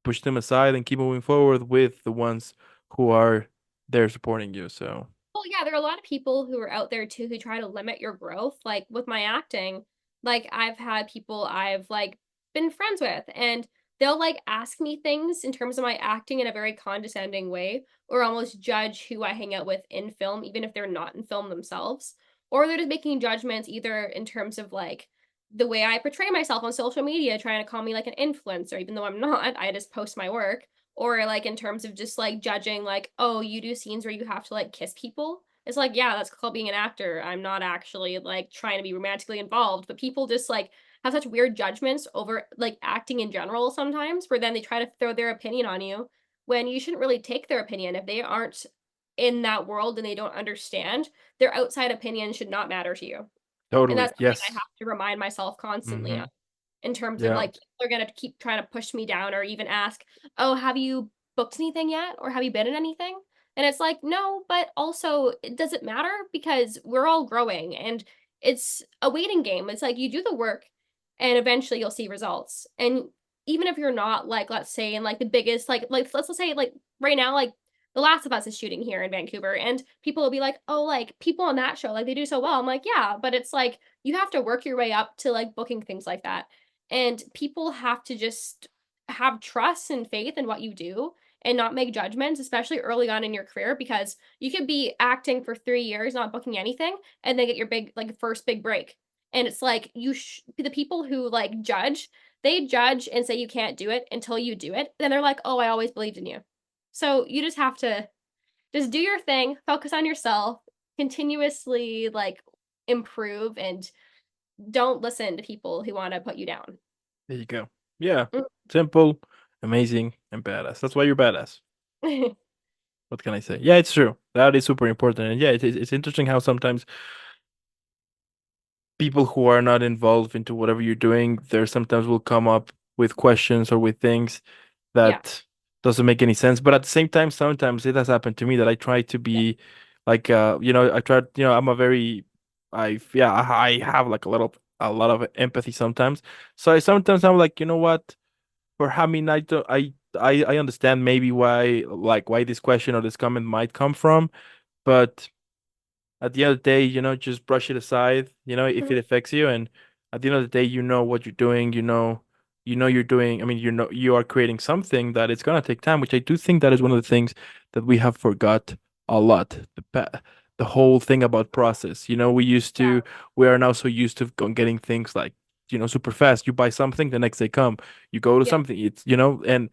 push them aside and keep moving forward with the ones who are there supporting you. So Well, yeah, there are a lot of people who are out there too who try to limit your growth. Like with my acting, like I've had people I've like been friends with and they'll like ask me things in terms of my acting in a very condescending way or almost judge who I hang out with in film even if they're not in film themselves. Or they're just making judgments either in terms of like the way I portray myself on social media, trying to call me like an influencer even though I'm not. I just post my work or like in terms of just like judging like oh you do scenes where you have to like kiss people, it's like yeah that's called being an actor, I'm not actually like trying to be romantically involved, but people just like have such weird judgments over like acting in general sometimes where then they try to throw their opinion on you when you shouldn't really take their opinion if they aren't in that world and they don't understand, their outside opinion should not matter to you. And totally, that's something I yes. have to remind myself constantly Mm-hmm. on in terms of Yeah, like people are gonna keep trying to push me down or even ask, "Oh, have you booked anything yet? Or have you been in anything?" And it's like, no, but also it doesn't matter because we're all growing and it's a waiting game. It's like you do the work and eventually you'll see results. And even if you're not like, let's say in like the biggest, like let's say like right now, like The Last of Us is shooting here in Vancouver, and people will be like, "Oh, like people on that show, like they do so well." I'm like, "Yeah, but it's like you have to work your way up to like booking things like that." And people have to just have trust and faith in what you do and not make judgments, especially early on in your career, because you could be acting for 3 years, not booking anything, and then get your big, like, first big break. And it's like, the people who like judge, they judge and say you can't do it until you do it. Then they're like, oh, I always believed in you. So you just have to just do your thing, focus on yourself, continuously like improve, and don't listen to people who want to put you down. there you go. Yeah, simple, amazing, and badass. That's why you're badass. What can I say? Yeah, it's true. That is super important. And yeah, it's interesting how sometimes people who are not involved into whatever you're doing, there sometimes will come up with questions or with things Yeah. that doesn't make any sense. But at the same time, sometimes it has happened to me that I try to Yeah. be like, I try, I'm a very, yeah, I have like a lot of empathy sometimes. So I'm like, you know what? For having I don't, I understand maybe why this question or this comment might come from, but at the end of the day, just brush it aside, if Mhm. it affects you. And at the end of the day, you know what you're doing, you're doing, I mean, you are creating something that it's gonna take time, which I do think that is one of the things that we have forgot a lot. The whole thing about process. Yeah. We are now so used to getting things like, super fast. You buy something, the next day come. You go to Yep. something,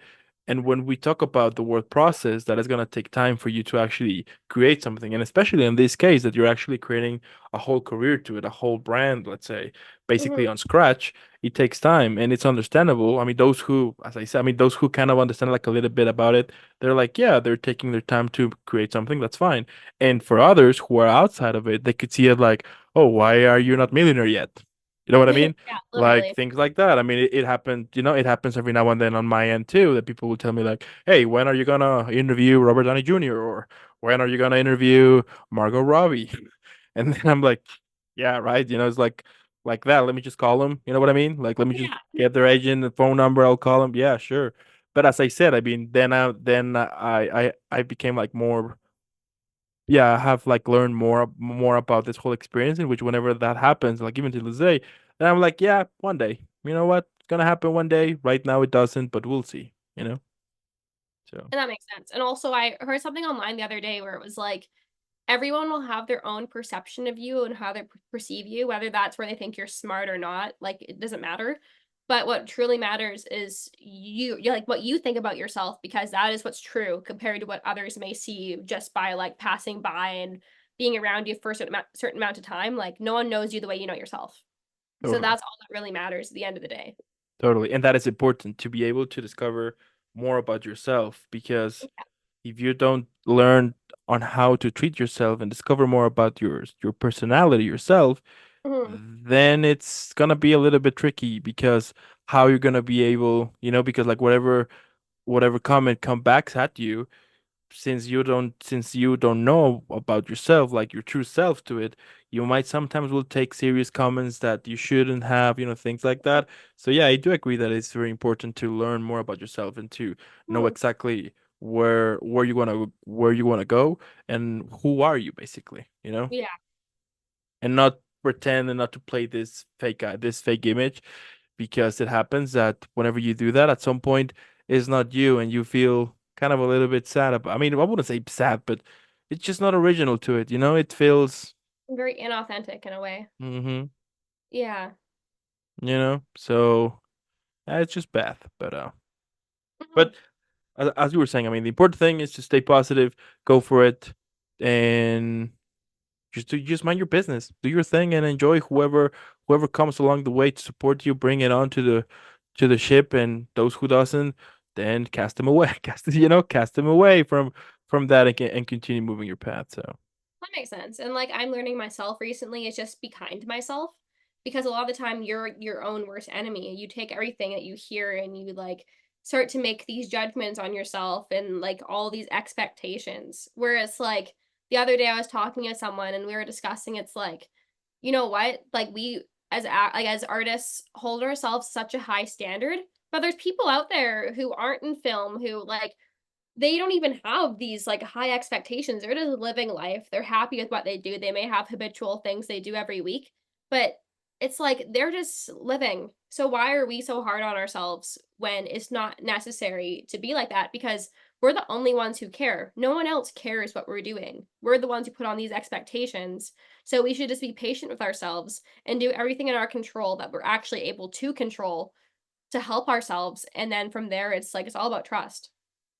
and when we talk about the word process, that is gonna take time for you to actually create something. And especially in this case, that you're actually creating a whole career to it, a whole brand, let's say, basically Hmm. on scratch. It takes time and it's understandable. I mean, those who, as I said, I mean, those who kind of understand like a little bit about it, they're like, yeah, they're taking their time to create something. That's fine. And for others who are outside of it, they could see it like, oh, why are you not millionaire yet? You know what I mean? Yeah, Like literally. things like that. I mean, it happened, it happens every now and then on my end too, that people will tell me like, hey, when are you gonna interview Robert Downey Jr. or when are you gonna interview Margot Robbie? And then I'm like, yeah, right. It's like that. Let me just call them. You know what I mean? Like, let me just Yeah. get their agent and phone number. I'll call them. Yeah, sure. But as I said, I mean, then I became like more, yeah, I have like learned more about this whole experience, in which whenever that happens, like even to this day, then I'm like, yeah, one day. You know what? It's gonna happen one day. Right now it doesn't, but we'll see. So And that makes sense. And also, I heard something online the other day where it was like, everyone will have their own perception of you and how they perceive you, whether that's where they think you're smart or not. Like, it doesn't matter. But what truly matters is you like what you think about yourself, because that is what's true compared to what others may see you just by like passing by and being around you for a certain amount of time. Like, no one knows you the way you know yourself. So totally. that's all that really matters at the end of the day. Totally. And that is important to be able to discover more about yourself, because if you don't learn on how to treat yourself and discover more about your personality yourself, Mhm. then it's gonna be a little bit tricky, because how you're gonna be able, because like whatever comment come backs at you, since you don't know about yourself, like your true self to it, you might sometimes will take serious comments that you shouldn't have, things like that. So yeah, I do agree that it's very important to learn more about yourself and to know Mhm. exactly where you want to go, and who are you basically, Yeah. and not pretend and not to play this fake image, because it happens that whenever you do that, at some point, it's not you, and you feel kind of a little bit sad about. I mean, I wouldn't say sad, but it's just not original to it. It feels, Very inauthentic in a way. mm-hmm, Yeah. so it's just bad. But Mhm. but as you were saying, I mean, the important thing is to stay positive, go for it, and just mind your business, do your thing, and enjoy whoever comes along the way to support you. Bring it on to the ship, and those who doesn't, then cast them away. Cast them away from that, and continue moving your path. So That makes sense. And like I'm learning myself recently is just be kind to myself, because a lot of the time you're your own worst enemy. You take everything that you hear and you like start to make these judgments on yourself and like all these expectations. Whereas like the other day I was talking to someone and we were discussing, it's like, you know what? Like we as artists hold ourselves such a high standard, but there's people out there who aren't in film who like they don't even have these like high expectations. They're just living life. They're happy with what they do. They may have habitual things they do every week, but it's like they're just living. So why are we so hard on ourselves when it's not necessary to be like that? Because we're the only ones who care. No one else cares what we're doing. We're the ones who put on these expectations. So we should just be patient with ourselves and do everything in our control that we're actually able to control to help ourselves. And then from there, it's like it's all about trust.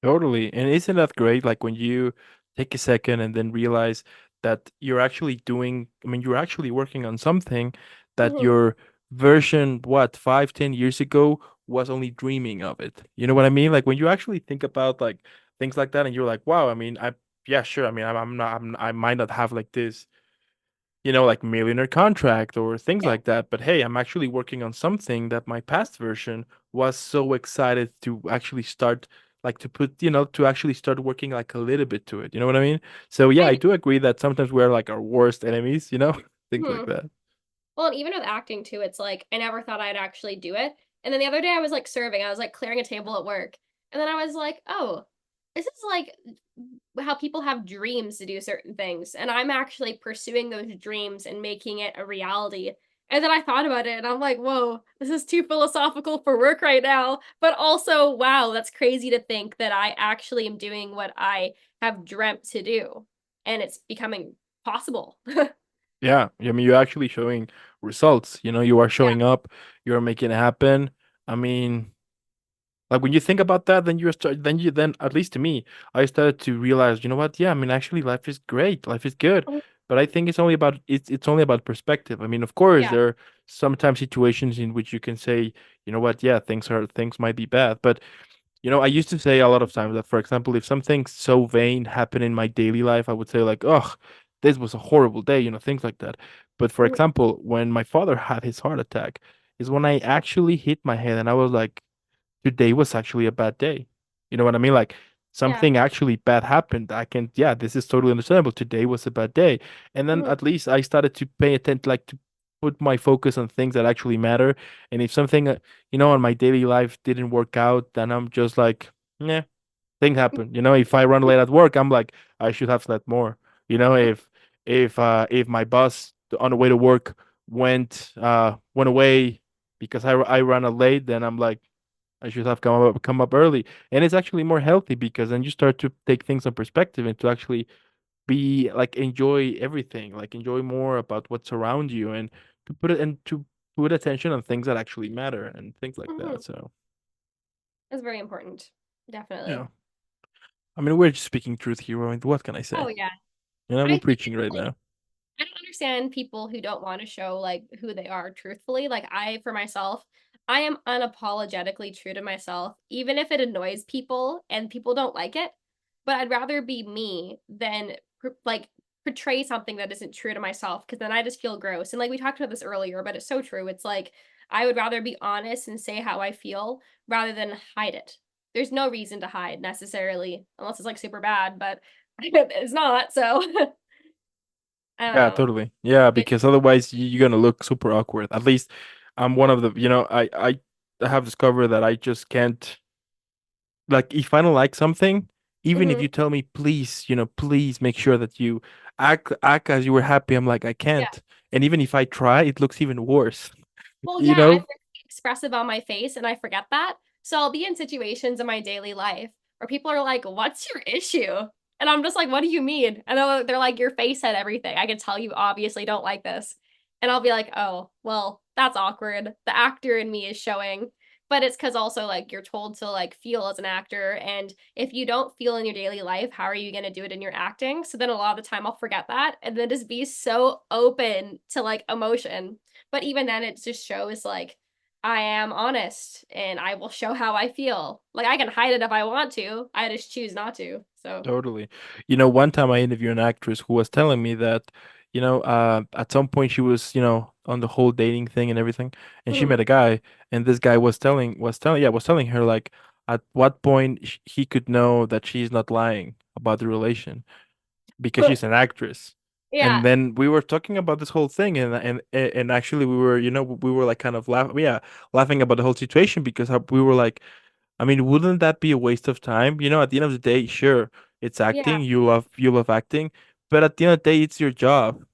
totally. And isn't that great? Like when you take a second and then realize that you're actually doing, I mean, you're actually working on something that Mhm. your version, what, 5, 10 years ago was only dreaming of it. You know what I mean? Like when you actually think about like things like that, and you're like, wow, I mean, yeah, sure. I mean, I'm not, I might not have like this, like millionaire contract or things Yeah. like that. But hey, I'm actually working on something that my past version was so excited to actually start, like to put, to actually start working like a little bit to it. You know what I mean? So yeah, I And do agree that sometimes we're like our worst enemies, things like mhm. that. Well, and even with acting too, it's like I never thought I'd actually do it. And then the other day I was like serving, I was like clearing a table at work. And then I was like, oh, this is like how people have dreams to do certain things. And I'm actually pursuing those dreams and making it a reality. And then I thought about it and I'm like, whoa, this is too philosophical for work right now. But also, wow, that's crazy to think that I actually am doing what I have dreamt to do. and it's becoming possible. Yeah, I mean, you're actually showing results. You are Yeah. showing up, you're making it happen. I mean, like when you think about that, then at least to me, I started to realize, you know what? Yeah, I mean, actually, life is great, life is good. Mhm. But I think it's only about perspective. I mean, of course, Yeah. there are sometimes situations in which you can say, you know what? Yeah, things might be bad, but I used to say a lot of times that, for example, if something so vain happened in my daily life, I would say like, "Oh, this was a horrible day," things like that. But for Mhm. example, when my father had his heart attack, is when I actually hit my head and I was like, "Today was actually a bad day." You know what I mean? Like Yeah. something actually bad happened. Yeah, this is totally understandable. Today was a bad day, and then Mhm. at least I started to pay attention, like to put my focus on things that actually matter. And if something on my daily life didn't work out, then I'm just like, yeah, things happen. If I run late at work, I'm like, I should have slept more. If my bus on the way to work went away because I ran late, then I'm like, I should have come up early. And it's actually more healthy because then you start to take things on perspective and to actually be like enjoy everything, like enjoy more about what's around you and to put attention on things that actually matter and things like Mhm. that. So That's very important. Definitely. yeah. I mean, we're just speaking truth here. I mean, what can I say? Oh yeah. We're I think preaching right now. I don't understand people who don't want to show like who they are truthfully. Like I, for myself, I am unapologetically true to myself, even if it annoys people and people don't like it. But I'd rather be me than like portray something that isn't true to myself because then I just feel gross. And like we talked about this earlier, but it's so true. It's like I would rather be honest and say how I feel rather than hide it. There's no reason to hide necessarily, unless it's like super bad, but it's not. So I don't Yeah, know. totally. Yeah, It, because otherwise you're gonna look super awkward. At least I'm one of the, I have discovered that I just can't, like, if I don't like something, even if mhm. you tell me, please, please make sure that you act as you were happy, I'm like, I Yeah. can't. And even if I try, it looks even worse. Well, You yeah, I'm know? very expressive on my face and I forget that. So I'll be in situations in my daily life where people are like, "What's your issue?" And I'm just like, "What do you mean?" And they're like, "Your face said everything. I can tell you obviously don't like this." And I'll be like, "Oh, well, that's awkward. The actor in me is showing." But it's because also like you're told to like feel as an actor. And if you don't feel in your daily life, how are you going to do it in your acting? So then a lot of the time I'll forget that and then just be so open to like emotion, but even then, it just shows like I am honest and I will show how I feel. Like I can hide it if I want to. I just choose not to. So, Totally. One time I interviewed an actress who was telling me that, at some point she was, on the whole dating thing and everything, and she mhm. met a guy, and this guy was telling her like at what point he could know that she's not lying about the relation because she's an actress. And Yeah. then we were talking about this whole thing, and actually we were like kind of laughing about the whole situation because we were like, I mean, wouldn't that be a waste of time? At the end of the day, sure, it's Yeah. acting. You love acting, but at the end of the day, it's your job.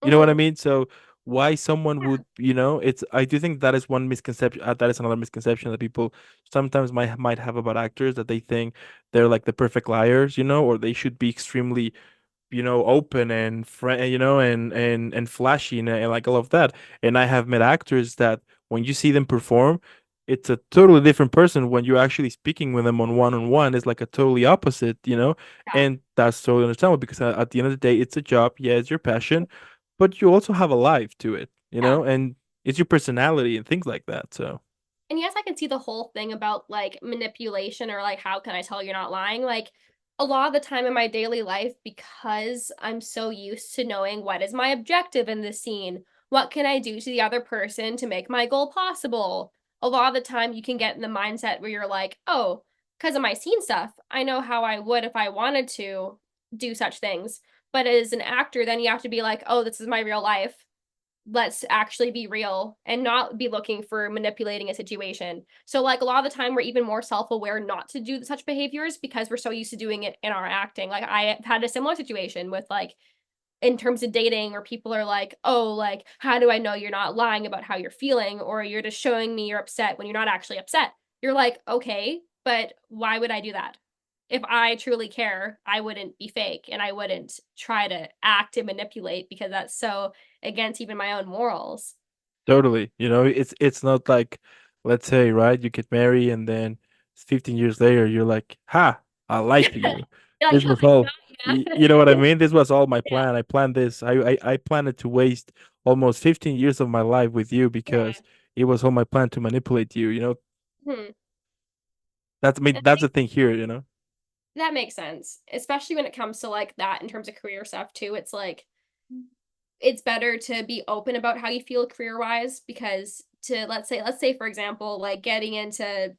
You know what I Mhm. mean? So why someone would, it's I do think that is one misconception. That is another misconception that people sometimes might have about actors, that they think they're like the perfect liars, or they should be extremely open and and flashy and like all of that. And I have met actors that when you see them perform, it's a totally different person when you're actually speaking with them on one. It's like a totally opposite. Yeah. And that's totally understandable because at the end of the day, it's a job. Yeah, it's your passion, but you also have a life to it, Yeah. and it's your personality and things like that. So And yes, I can see the whole thing about like manipulation or like how can I tell you're not lying? Like a lot of the time in my daily life, because I'm so used to knowing what is my objective in this scene, what can I do to the other person to make my goal possible? A lot of the time you can get in the mindset where you're like, oh, because of my scene stuff, I know how I would if I wanted to do such things. But as an actor, then you have to be like, oh, this is my real life, let's actually be real and not be looking for manipulating a situation. So like a lot of the time we're even more self-aware not to do such behaviors because we're so used to doing it in our acting. Like I had a similar situation with like in terms of dating where people are like, "Oh, like how do I know you're not lying about how you're feeling or you're just showing me you're upset when you're not actually upset?" You're like, "Okay, but why would I do that?" if I truly care, I wouldn't be fake and I wouldn't try to act and manipulate because that's so against even my own morals. Totally. You know, it's not like, let's say, right, you get married and then 15 years later you're like, ha, I like you. You're like, This oh, was all, I got you know what I ya. mean? This was all my Yeah, plan. I planned this. I planned to waste almost 15 years of my life with you because yeah. it was all my plan to manipulate you, you know? Hmm. That's, I mean, And I that's the think thing here, you know? that makes sense, especially when it comes to like that in terms of career stuff too. It's like it's better to be open about how you feel career wise because to let's say for example like getting into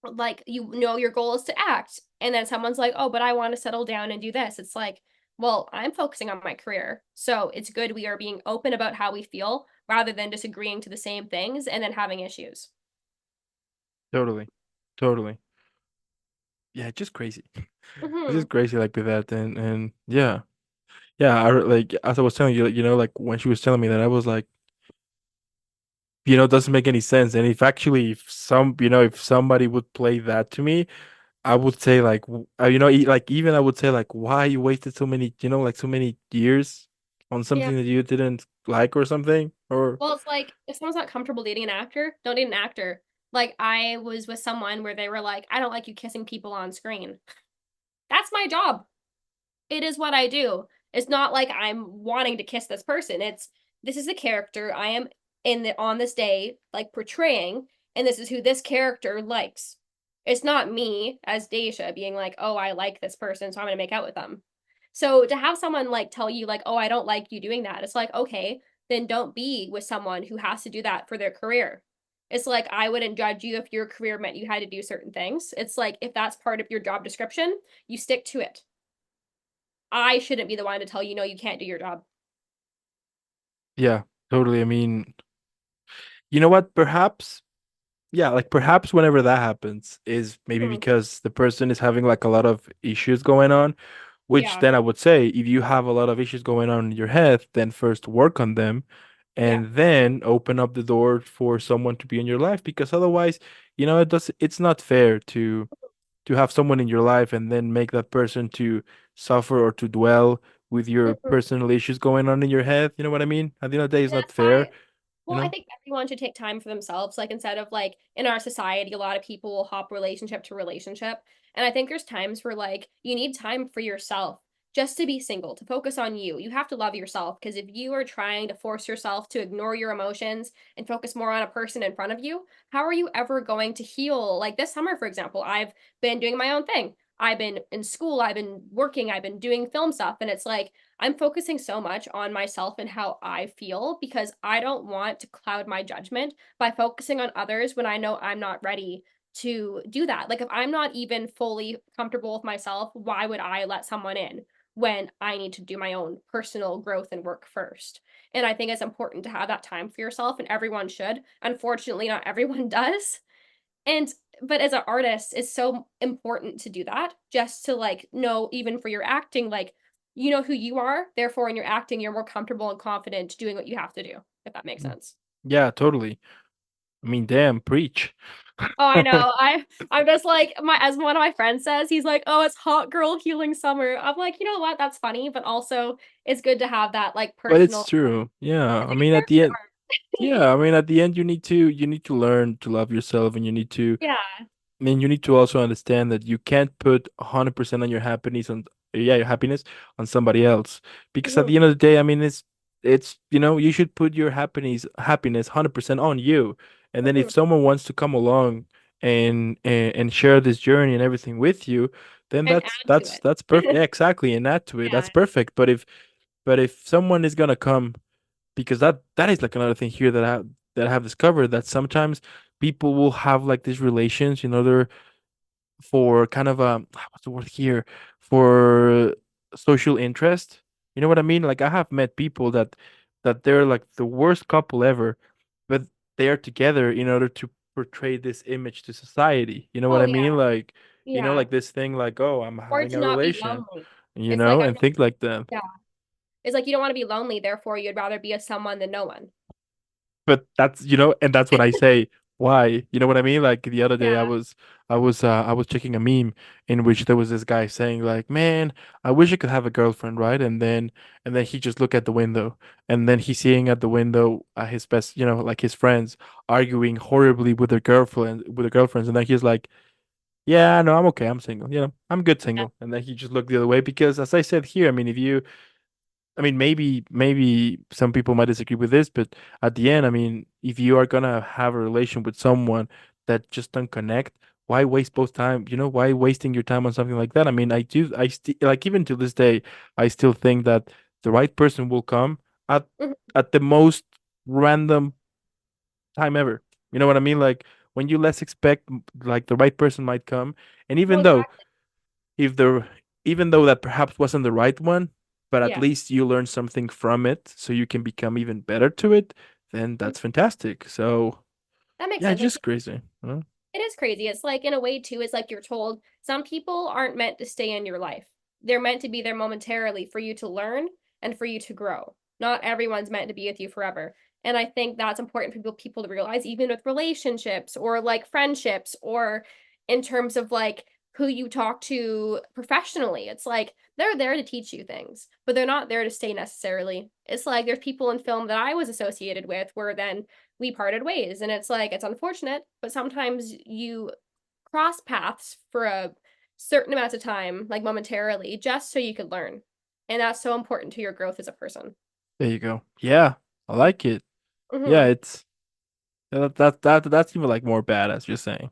like you know your goal is to act and then someone's like oh but I want to settle down and do this, it's like well I'm focusing on my career, so it's good we are being open about how we feel rather than just agreeing to the same things and then having issues. Totally. Totally. Yeah, it's just crazy. It's Hmm. just crazy like with that and yeah. Yeah, like as I was telling you, you know, like when she was telling me that I was like, you know, it doesn't make any sense. And if actually, if some, you know, if somebody would play that to me, I would say like, you know, like even I would say like, why you wasted so many, you know, like so many years on Yeah, something that you didn't like or something, or well it's like if someone's not comfortable dating an actor, don't date an actor. Like I was with someone where they were like I don't like you kissing people on screen. That's my job. It is what I do. It's not like I'm wanting to kiss this person. It's this is the character I am in the on this day like portraying, and this is who this character likes. It's not me as Daisha being like, "Oh, I like this person, so I'm going to make out with them." So to have someone like tell you like, "Oh, I don't like you doing that." It's like, "Okay, then don't be with someone who has to do that for their career." It's like I wouldn't judge you if your career meant you had to do certain things. It's like if that's part of your job description, you stick to it. I shouldn't be the one to tell you, no, you can't do your job. yeah, totally. I mean, you know what? Perhaps, yeah, like perhaps whenever that happens is maybe Mhm. because the person is having like a lot of issues going on. Which Yeah, then I would say, if you have a lot of issues going on in your head, then first work on them yeah, and then open up the door for someone to be in your life. Because otherwise, you know, it's not fair to have someone in your life and then make that person to suffer or to dwell with your mhm. personal issues going on in your head. You know what I mean? At the end of the day, it's And not that's fair, why, you well, I know? think everyone should take time for themselves. Like instead of like in our society, a lot of people will hop relationship to relationship. And I think there's times where like you need time for yourself just to be single, to focus on you. You have to love yourself because if you are trying to force yourself to ignore your emotions and focus more on a person in front of you, how are you ever going to heal? Like this summer, for example, I've been doing my own thing. I've been in school, I've been working, I've been doing film stuff. And it's like, I'm focusing so much on myself and how I feel because I don't want to cloud my judgment by focusing on others when I know I'm not ready to do that. Like, if I'm not even fully comfortable with myself, why would I let someone in when I need to do my own personal growth and work first? And I think it's important to have that time for yourself, and everyone should. Unfortunately, not everyone does. And but as an artist, it's so important to do that just to like know even for your acting, like you know who you are, therefore in your acting, you're more comfortable and confident doing what you have to do, if that makes Mm. sense. Yeah, totally. I mean, damn, preach. Oh, I know. I'm just like my as one of my friends says, he's like, "Oh, it's hot girl healing summer." I'm like, you know what? That's funny, but also it's good to have that like But it's personal. true. Yeah. It's I like a mean, at the character end, yeah, I mean, at the end, you need to learn to love yourself, and you need to, arc. Yeah. I mean, you need to also understand that you can't put 100% on your happiness on, yeah, your happiness on somebody else. Because at Hmm. the end of the day, I mean, it's, you know, you should put your happiness 100% on you. And then Hmm. if someone wants to come along and share this journey and everything with you, then And that's add to that's it. that's perfect. Yeah, exactly, and add to it. That's Yeah. perfect. But if someone is gonna come, because that is like another thing here that I have discovered, that sometimes people will have like these relations, you know, they're for kind of what's the word here, for social interest. You know what I mean? Like I have met people that they're like the worst couple ever, but they are together in order to portray this image to society. You know what Oh I yeah. mean? Like, you know, Yeah. like this thing like, oh, I'm Or having to a not be relation, lonely. you It's like know, I'm and think like that. yeah. It's like you don't want to be lonely, therefore you'd rather be with someone than no one. But that's, you know, and that's what I say. why? You know what I mean? Like the other day, Yeah. I was checking a meme in which there was this guy saying like, "Man, I wish I could have a girlfriend, right?" And then he just look at the window, and then he's seeing at the window his best, you know, like his friends arguing horribly with their girlfriends, and then he's like, "Yeah, no, I'm okay. I'm single. You know, I'm good Yeah. single." And then he just looked the other way because, as I said here, I mean, if you I mean, maybe some people might disagree with this, but at the end, I mean, if you are gonna have a relation with someone that just don't connect, why waste both time? You know, why wasting your time on something like that? I mean, I still like even to this day, I still think that the right person will come at Mhm. at the most random time ever. You know what I mean? Like when you less expect, like the right person might come, and Well, even though exactly. if the even though that perhaps wasn't the right one, but at Yeah. least you learn something from it so you can become even better to it, then Mhm. that's fantastic. So That makes yeah, sense. Like just crazy. Huh? it is crazy. It's like in a way too, it's like you're told some people aren't meant to stay in your life. They're meant to be there momentarily for you to learn and for you to grow. Not everyone's meant to be with you forever. And I think that's important for people to realize, even with relationships or like friendships or in terms of like who you talk to professionally. It's like they're there to teach you things, but they're not there to stay necessarily. It's like there's people in film that I was associated with where then we parted ways. And it's like, it's unfortunate, but sometimes you cross paths for a certain amount of time, like momentarily, just so you could learn. And that's so important to your growth as a person. There you go. Yeah, I like it. Yeah, Hmm. it's that's even like more badass. You're saying.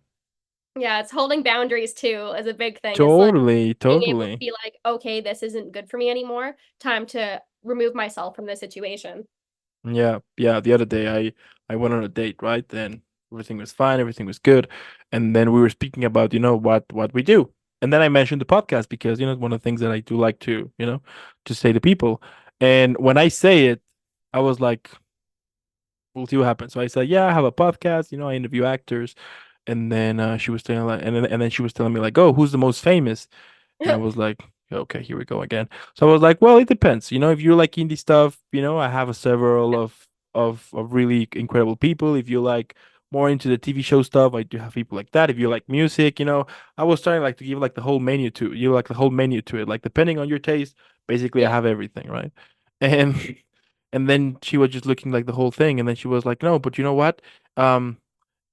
Yeah, it's holding boundaries too is a big thing. It's like Totally, being able to totally. be like, okay, this isn't good for me anymore. Time to remove myself from this situation. Yeah, yeah. The other day, I went on a date, right? And everything was fine, everything was good, and then we were speaking about, you know, what we do, and then I mentioned the podcast because you know it's one of the things that I do like to, you know, to say to people. And when I say it, I was like, "We'll see what happens." So I said, "Yeah, I have a podcast. You know, I interview actors." And then she was telling like, and then she was telling me like, "Oh, who's the most famous?" And I was like, okay, here we go again. So I was like, well, it depends. You know, if you like indie stuff, you know, I have a several of really incredible people. If you like more into the TV show stuff, I do have people like that. If you like music, you know, I was trying like to give like the whole menu to you, like the whole menu to it. Like depending on your taste, basically I Yeah. have everything, right? And and then she was just looking like the whole thing, and then she was like, no, but you know what? Um,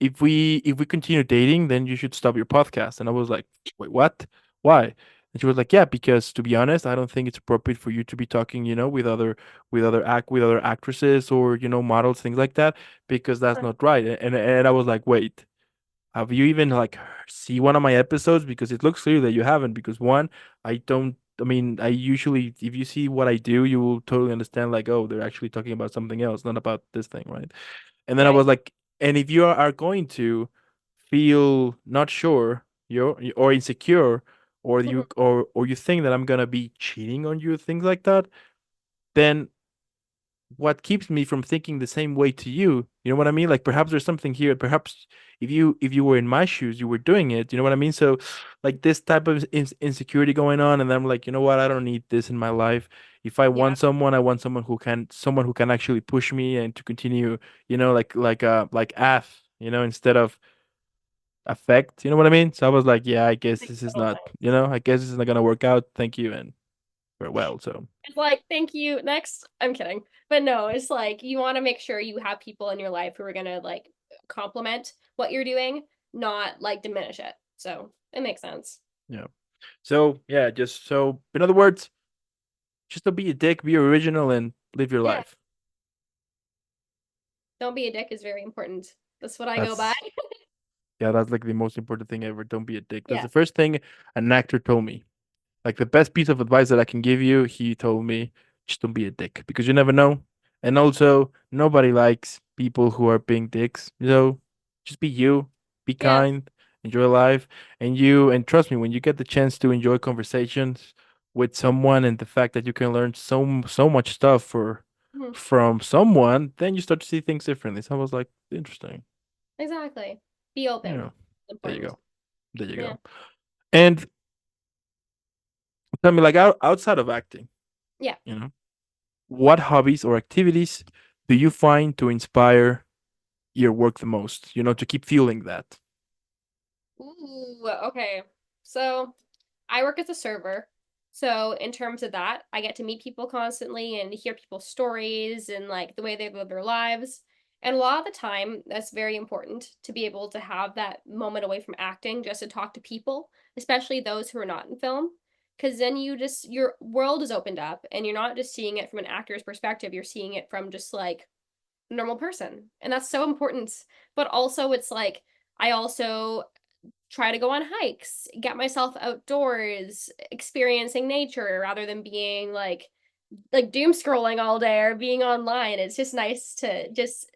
if we continue dating, then you should stop your podcast. And I was like, wait, what? Why? And she was like, yeah, because to be honest, I don't think it's appropriate for you to be talking, you know, with other actresses or, you know, models, things like that, because that's not right. And I was like, wait, have you even like see one of my episodes? Because it looks clear that you haven't. Because one, I don't. I mean, I usually, if you see what I do, you will totally understand. Like, oh, they're actually talking about something else, not about this thing, right? And then I Right. was like, and if you are going to feel not sure, you're or insecure, Mhm. or you think that I'm gonna be cheating on you, things like that, then what keeps me from thinking the same way to you? You know what I mean? Like perhaps there's something here. Perhaps if you were in my shoes, you were doing it. You know what I mean? So like this type of insecurity going on, and I'm like, you know what? I don't need this in my life. If I Yeah. want someone, I want someone who can actually push me and to continue. You know, like F. You know, instead of affect. You know what I mean? So I was like, yeah, I guess Makes this is total not. sense. You know, I guess this is not gonna work out. Thank you and farewell. So It's like, thank you. Next. I'm kidding. But no, it's like you want to make sure you have people in your life who are going to like complement what you're doing, not like diminish it. So it makes sense. yeah. So yeah, just so in other words. Just don't be a dick, be original, and live your Yeah. life. Don't be a dick is very important. That's what I go by. That's yeah, that's like the most important thing ever. Don't be a dick. That's Yeah. the first thing an actor told me. Like the best piece of advice that I can give you, he told me, just don't be a dick because you never know. And also, nobody likes people who are being dicks. So just be you, be Yeah. kind, enjoy life, and trust me, when you get the chance to enjoy conversations with someone and the fact that you can learn so much stuff Mhm. from someone, then you start to see things differently. So I was like, interesting. Exactly. Be open. Yeah, there you Important. go. There you Yeah. go. And tell me, like outside of acting, Yeah. you know. What hobbies or activities do you find to inspire your work the most, to keep feeling that? Ooh, okay. So I work as a server. So in terms of that, I get to meet people constantly and hear people's stories and like the way they live their lives. And a lot of the time, that's very important to be able to have that moment away from acting just to talk to people, especially those who are not in film. Because then your world is opened up and you're not just seeing it from an actor's perspective, you're seeing it from just like a normal person. And that's so important. But also, it's like, I also try to go on hikes, get myself outdoors, experiencing nature rather than being like doom scrolling all day or being online. It's just nice to just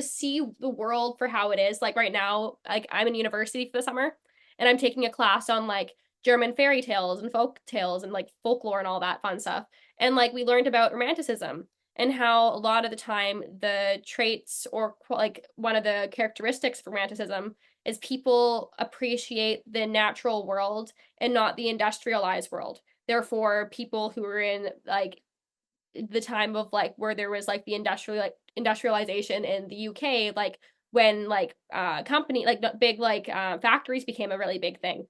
see the world for how it is. Like right now, like I'm in university for the summer and I'm taking a class on like German fairy tales and folk tales and like folklore and all that fun stuff. And like we learned about romanticism and how a lot of the time the traits or like one of the characteristics of romanticism is people appreciate the natural world and not the industrialized world. Therefore, people who are in like the time of like where there was like the industrialization in the UK, like when like company like big like factories became a really big thing,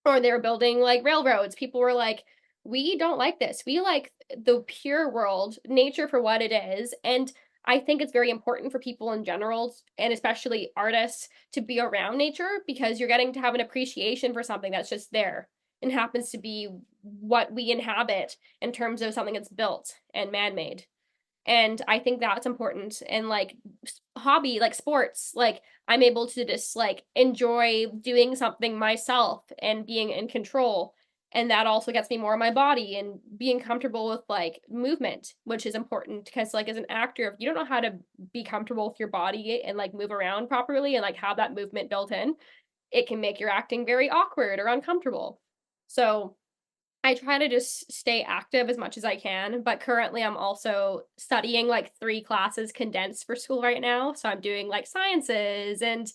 or they were building like railroads. People were like, we don't like this. We like the pure world, nature for what it is. And I think it's very important for people in general, and especially artists, to be around nature because you're getting to have an appreciation for something that's just there and happens to be what we inhabit in terms of something that's built and man made. And I think that's important. And like hobby, like sports, like I'm able to just like enjoy doing something myself and being in control. And that also gets me more in my body and being comfortable with like movement, which is important because like as an actor, if you don't know how to be comfortable with your body and like move around properly and like have that movement built in, it can make your acting very awkward or uncomfortable. So I try to just stay active as much as I can, but currently I'm also studying like three classes condensed for school right now. So I'm doing like sciences and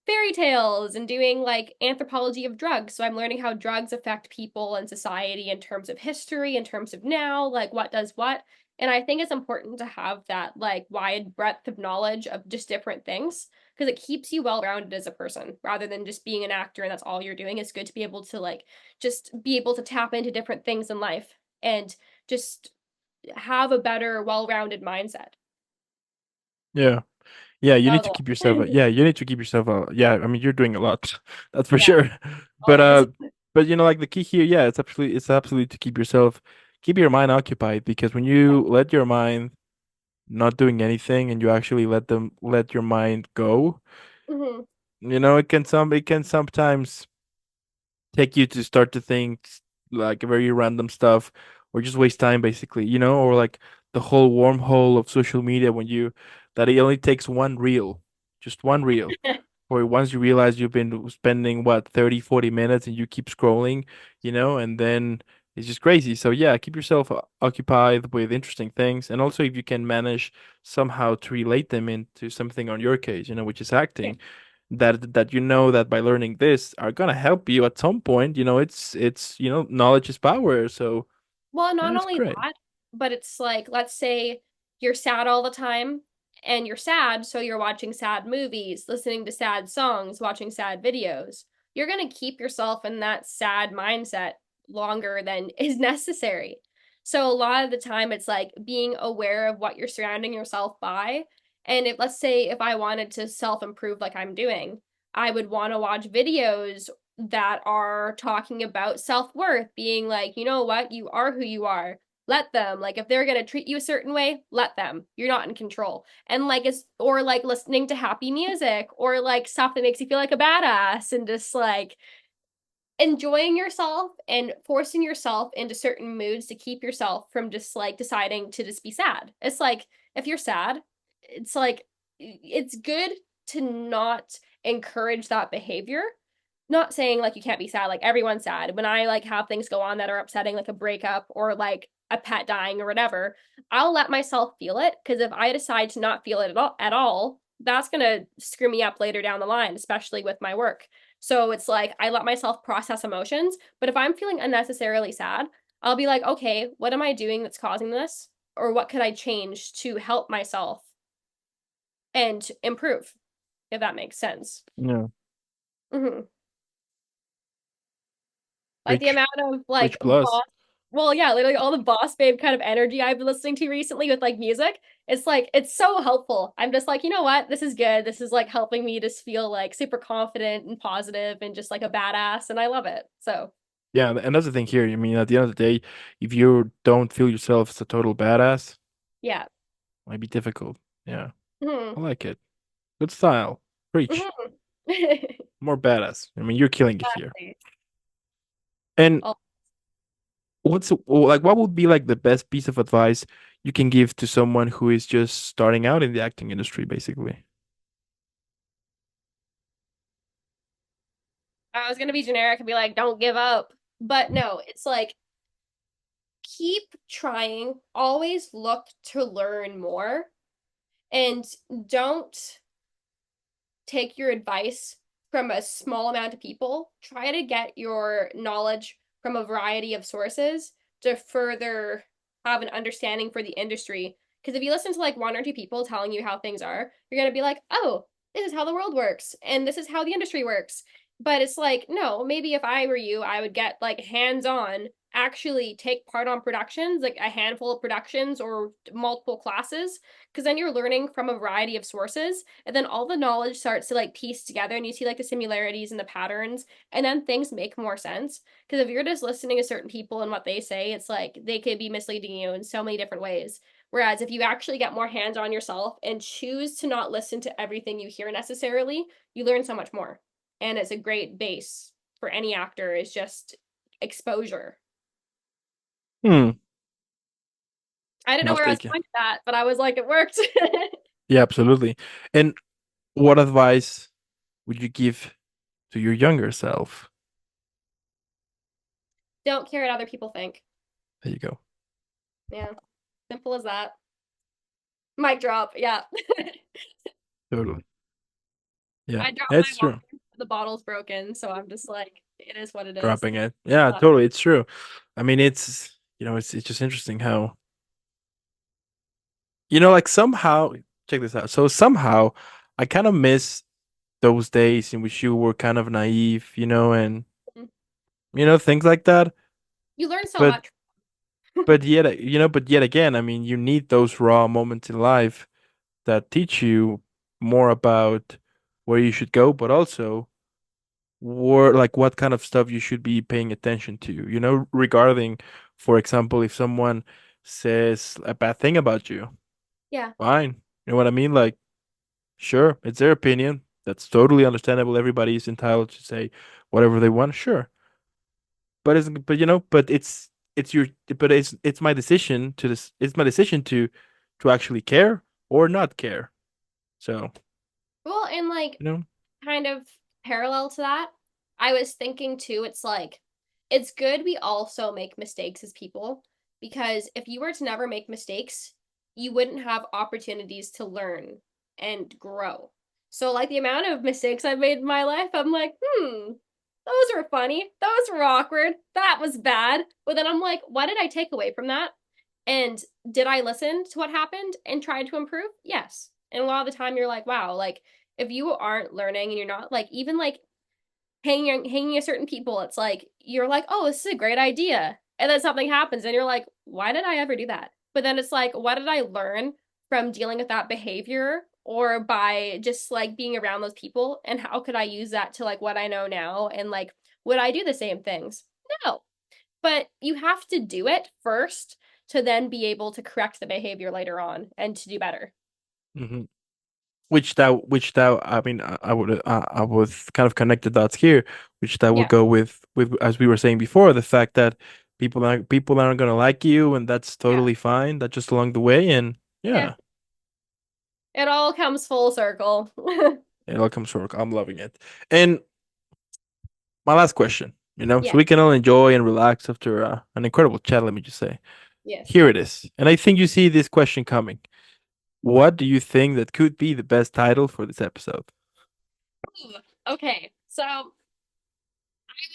fairy tales and doing like anthropology of drugs. So I'm learning how drugs affect people and society in terms of history, in terms of now, like what does what. And I think it's important to have that like wide breadth of knowledge of just different things because it keeps you well rounded as a person rather than just being an actor and that's all you're doing. It's good to be able to like just be able to tap into different things in life and just have a better, well rounded mindset. Yeah. Yeah, you That need was a to lot. keep yourself. Yeah, you need to keep yourself. Yeah, I mean, you're doing a lot. That's for Yeah, sure. But always. like the key here, yeah, it's absolutely to keep your mind occupied because when you let your mind not doing anything and you actually let your mind go, Hmm. it can sometimes take you to start to think like very random stuff or just waste time basically, or like the whole wormhole of social media when you that it only takes one reel, just one reel. Or once you realize you've been spending what 30, 40 minutes and you keep scrolling, and then it's just crazy. So yeah, keep yourself occupied with interesting things. And also if you can manage somehow to relate them into something on your case, which is Yeah. acting, that that by learning this are gonna help you at some point. It's knowledge is power. So Well, yeah, not it's only great. that, but it's like, let's say you're sad all the time and you're sad, so you're watching sad movies, listening to sad songs, watching sad videos. You're going to keep yourself in that sad mindset longer than is necessary. So, a lot of the time, it's like being aware of what you're surrounding yourself by. And if, let's say, if I wanted to self improve like I'm doing, I would want to watch videos that are talking about self-worth, being like, you know what, you are who you are. Let them. Like if they're going to treat you a certain way, let them. You're not in control. And like it's or like listening to happy music or like stuff that makes you feel like a badass and just like enjoying yourself and forcing yourself into certain moods to keep yourself from just like deciding to just be sad. It's like if you're sad, it's like it's good to not encourage that behavior. Not saying like you can't be sad, like everyone's sad. When I like have things go on that are upsetting, like a breakup or like a pet dying or whatever, I'll let myself feel it because if I decide to not feel it at all, that's gonna screw me up later down the line, especially with my work. So it's like I let myself process emotions. But if I'm feeling unnecessarily sad, I'll be like, okay, what am I doing that's causing this? Or what could I change to help myself? and improve, if that makes sense. Yeah. Hmm. Like the Preach. amount of like Preach plus. boss, well, yeah, literally all the boss babe kind of energy I've been listening to recently with like music. It's like it's so helpful. I'm just like, you know what? This is good. This is like helping me just feel like super confident and positive and just like a badass, and I love it. So Yeah, and that's the thing here. I mean, at the end of the day, if you don't feel yourself as a total badass, it yeah. might be difficult. Yeah, Hmm. I like it. Good style. Preach. Hmm. More badass. I mean, you're killing it here. Exactly. And Oh, what would be like the best piece of advice you can give to someone who is just starting out in the acting industry, basically? I was gonna be generic and be like, don't give up. But no, it's like keep trying, always look to learn more, and don't take your advice from a small amount of people. Try to get your knowledge from a variety of sources to further have an understanding for the industry. Because if you listen to like one or two people telling you how things are, you're going to be like, oh, this is how the world works and this is how the industry works. But it's like, no, maybe if I were you, I would get like hands on, actually take part on productions, like a handful of productions or multiple classes, because then you're learning from a variety of sources, and then all the knowledge starts to like piece together and you see like the similarities and the patterns, and then things make more sense. Because if you're just listening to certain people and what they say, it's like they could be misleading you in so many different ways. Whereas if you actually get more hands on yourself and choose to not listen to everything you hear necessarily, you learn so much more. And it's a great base for any actor, is just exposure. Hmm. I didn't know I'll where I was take it. going with that, but I was like, it worked. Yeah, absolutely. And what advice would you give to your younger self? Don't care what other people think. There you go. Yeah, simple as that. Mic drop. Yeah. Totally. Yeah, I dropped my it's water. true. The bottle's broken, so I'm just like, it is what it is. Dropping it. Yeah, totally. It's true. I mean, it's just interesting how, like somehow, check this out. So somehow I kind of miss those days in which you were kind of naive, and things like that. You learn so But much. but yet again, I mean, you need those raw moments in life that teach you more about where you should go, but also like what kind of stuff you should be paying attention to, regarding, for example, if someone says a bad thing about you, Yeah. fine. You know what I mean? Like, sure, it's their opinion. That's totally understandable. Everybody is entitled to say whatever they want, sure. But it's my decision to actually care or not care. So, Well, and like you know, kind of parallel to that, I was thinking too, it's like it's good we also make mistakes as people, because if you were to never make mistakes, you wouldn't have opportunities to learn and grow. So like the amount of mistakes I've made in my life, I'm like, those were funny. Those were awkward. That was bad. But then I'm like, what did I take away from that? And did I listen to what happened and try to improve? Yes. And a lot of the time you're like, wow, like if you aren't learning and you're not like even like hanging a certain people, it's like you're like, oh, this is a great idea. And then something happens and you're like, why did I ever do that? But then it's like, what did I learn from dealing with that behavior or by just like being around those people? And how could I use that to like what I know now? And like, would I do the same things? No. But you have to do it first to then be able to correct the behavior later on and to do better. hmm which that I mean, I would kind of connect the dots here, which that would Yeah. go with as we were saying before, the fact that people aren't gonna like you, and that's Yeah. totally fine. That's just along the way, and Yeah. yeah, It all comes full circle. it all comes from. I'm loving it. And my last question, so Yeah. we can all enjoy and relax after an incredible chat. Let me just say, Yes. here it is, and I think you see this question coming. What do you think that could be the best title for this episode? Ooh, okay. So I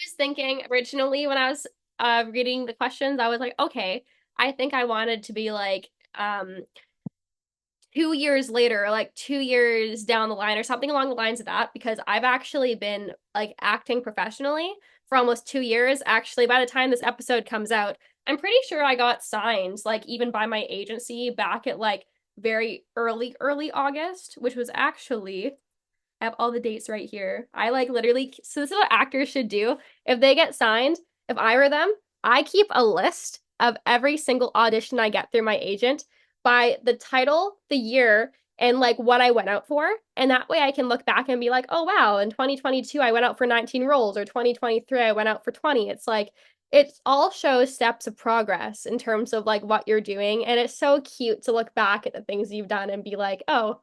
was thinking originally when I was reading the questions, I was like, okay, I think I wanted to be like 2 years later, or like 2 years down the line, or something along the lines of that, because I've actually been like acting professionally for almost 2 years. Actually, by the time this episode comes out, I'm pretty sure I got signed, like even by my agency back at like very early August, which was actually, I have all the dates right here. I like literally, so this is what actors should do. If they get signed, if I were them, I keep a list of every single audition I get through my agent by the title, the year, and like what I went out for. And that way I can look back and be like, oh wow, in 2022 I went out for 19 roles, or 2023 I went out for 20. It's like it all shows steps of progress in terms of like what you're doing. And it's so cute to look back at the things you've done and be like, oh,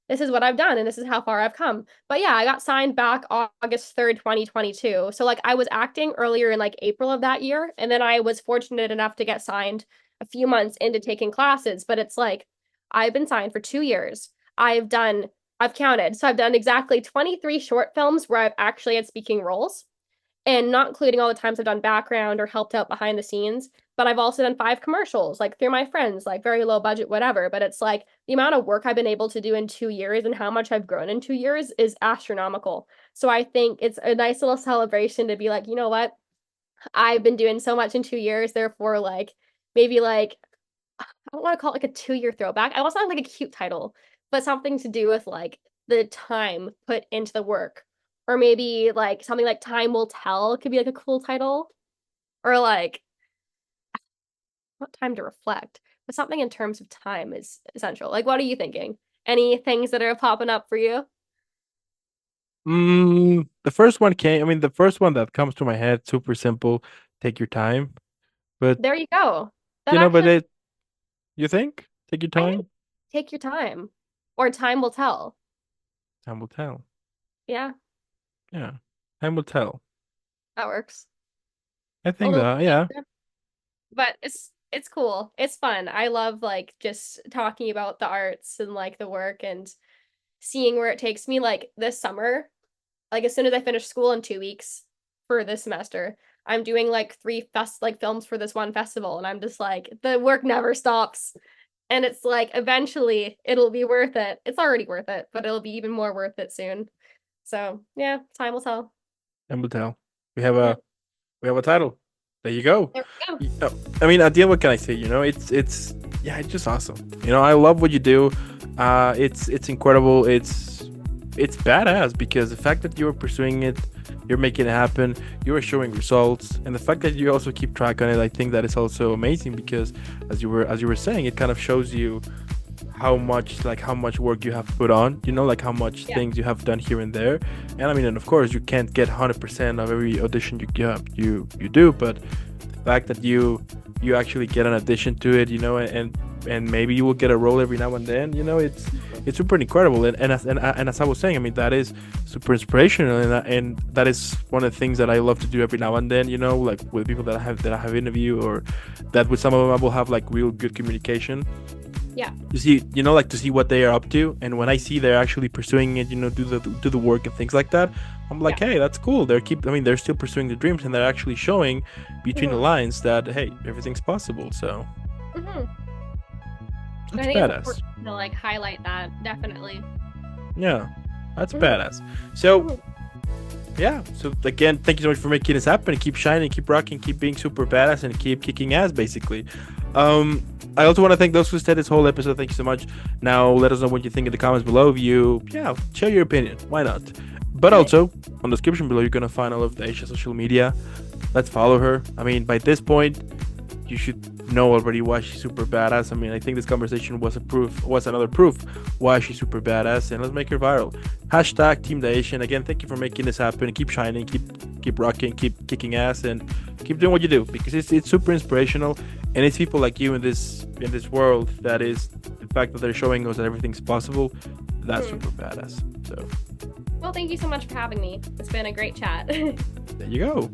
this is what I've done and this is how far I've come. But yeah, I got signed back August 3rd, 2022. So like I was acting earlier in like April of that year, and then I was fortunate enough to get signed a few months into taking classes, but it's like I've been signed for 2 years. I've counted. So I've done exactly 23 short films where I've actually had speaking roles, and not including all the times I've done background or helped out behind the scenes. But I've also done 5 commercials, like through my friends, like very low budget, whatever. But it's like the amount of work I've been able to do in 2 years and how much I've grown in 2 years is astronomical. So I think it's a nice little celebration to be like, you know what? I've been doing so much in 2 years. Therefore, like maybe like, I don't want to call it like a 2 year throwback. I want something like a cute title, but something to do with like the time put into the work. Or maybe like something like Time Will Tell could be like a cool title. Or like, not time to reflect, but something in terms of time is essential. Like, what are you thinking? Any things that are popping up for you? The first one came. I mean, the first one that comes to my head, super simple. Take your time. But There you go. That you know, but actually, it. You think? Take your I think time. take your time, or time will tell. Time will tell. Yeah, Yeah, time will tell. that works. I A think little, that. Yeah. but it's cool. It's fun. I love like just talking about the arts and like the work and seeing where it takes me. Like this summer, like as soon as I finish school in 2 weeks for this semester, I'm doing like films for this one festival, and I'm just like the work never stops. And it's like eventually it'll be worth it. It's already worth it, but it'll be even more worth it soon. So yeah, time will tell. Time will tell. We have Yeah, a we have a title. There you go. there we go. I mean, at the end, what can I say? You know, it's yeah, it's just awesome. You know, I love what you do. It's incredible. It's badass because the fact that you're pursuing it, you're making it happen, you're showing results, and the fact that you also keep track on it, I think that is also amazing because as you were saying, it kind of shows you how much work you have put on, you know, like how much Yeah. things you have done here and there. And I mean, and of course you can't get 100% of every audition you do, but the fact that you actually get an addition to it, you know, and maybe you will get a role every now and then, you know, it's super incredible. And as I was saying, I mean, that is super inspirational, and that is one of the things that I love to do every now and then, you know, like with people that I have interviewed, or that with some of them I will have like real good communication Yeah. to see, you know, like to see what they are up to. And when I see they're actually pursuing it, you know, do the work and things like that, I'm like, hey, that's cool. They're still pursuing the dreams, and they're actually showing between the lines that, hey, everything's possible. So Mm-hmm. I that's think it's badass. important to like highlight that, definitely. Yeah, that's Mhm. badass. So Mhm. yeah, so again, thank you so much for making this happen. Keep shining, keep rocking, keep being super badass, and keep kicking ass, basically. I also want to thank those who stayed this whole episode. Thank you so much. Now let us know what you think in the comments below. If you, yeah, share your opinion. Why not? But also on the description below, you're gonna find all of Daisha's social media. Let's follow her. I mean, by this point, you should know already why she's super badass. I mean, I think this conversation was another proof why she's super badass, and let's make her viral. Hashtag Team Daisha. And again, thank you for making this happen. Keep shining, keep rocking, keep kicking ass, and keep doing what you do, because it's super inspirational, and it's people like you in this world that is the fact that they're showing us that everything's possible. That's super badass. So Well, thank you so much for having me. It's been a great chat. there you go.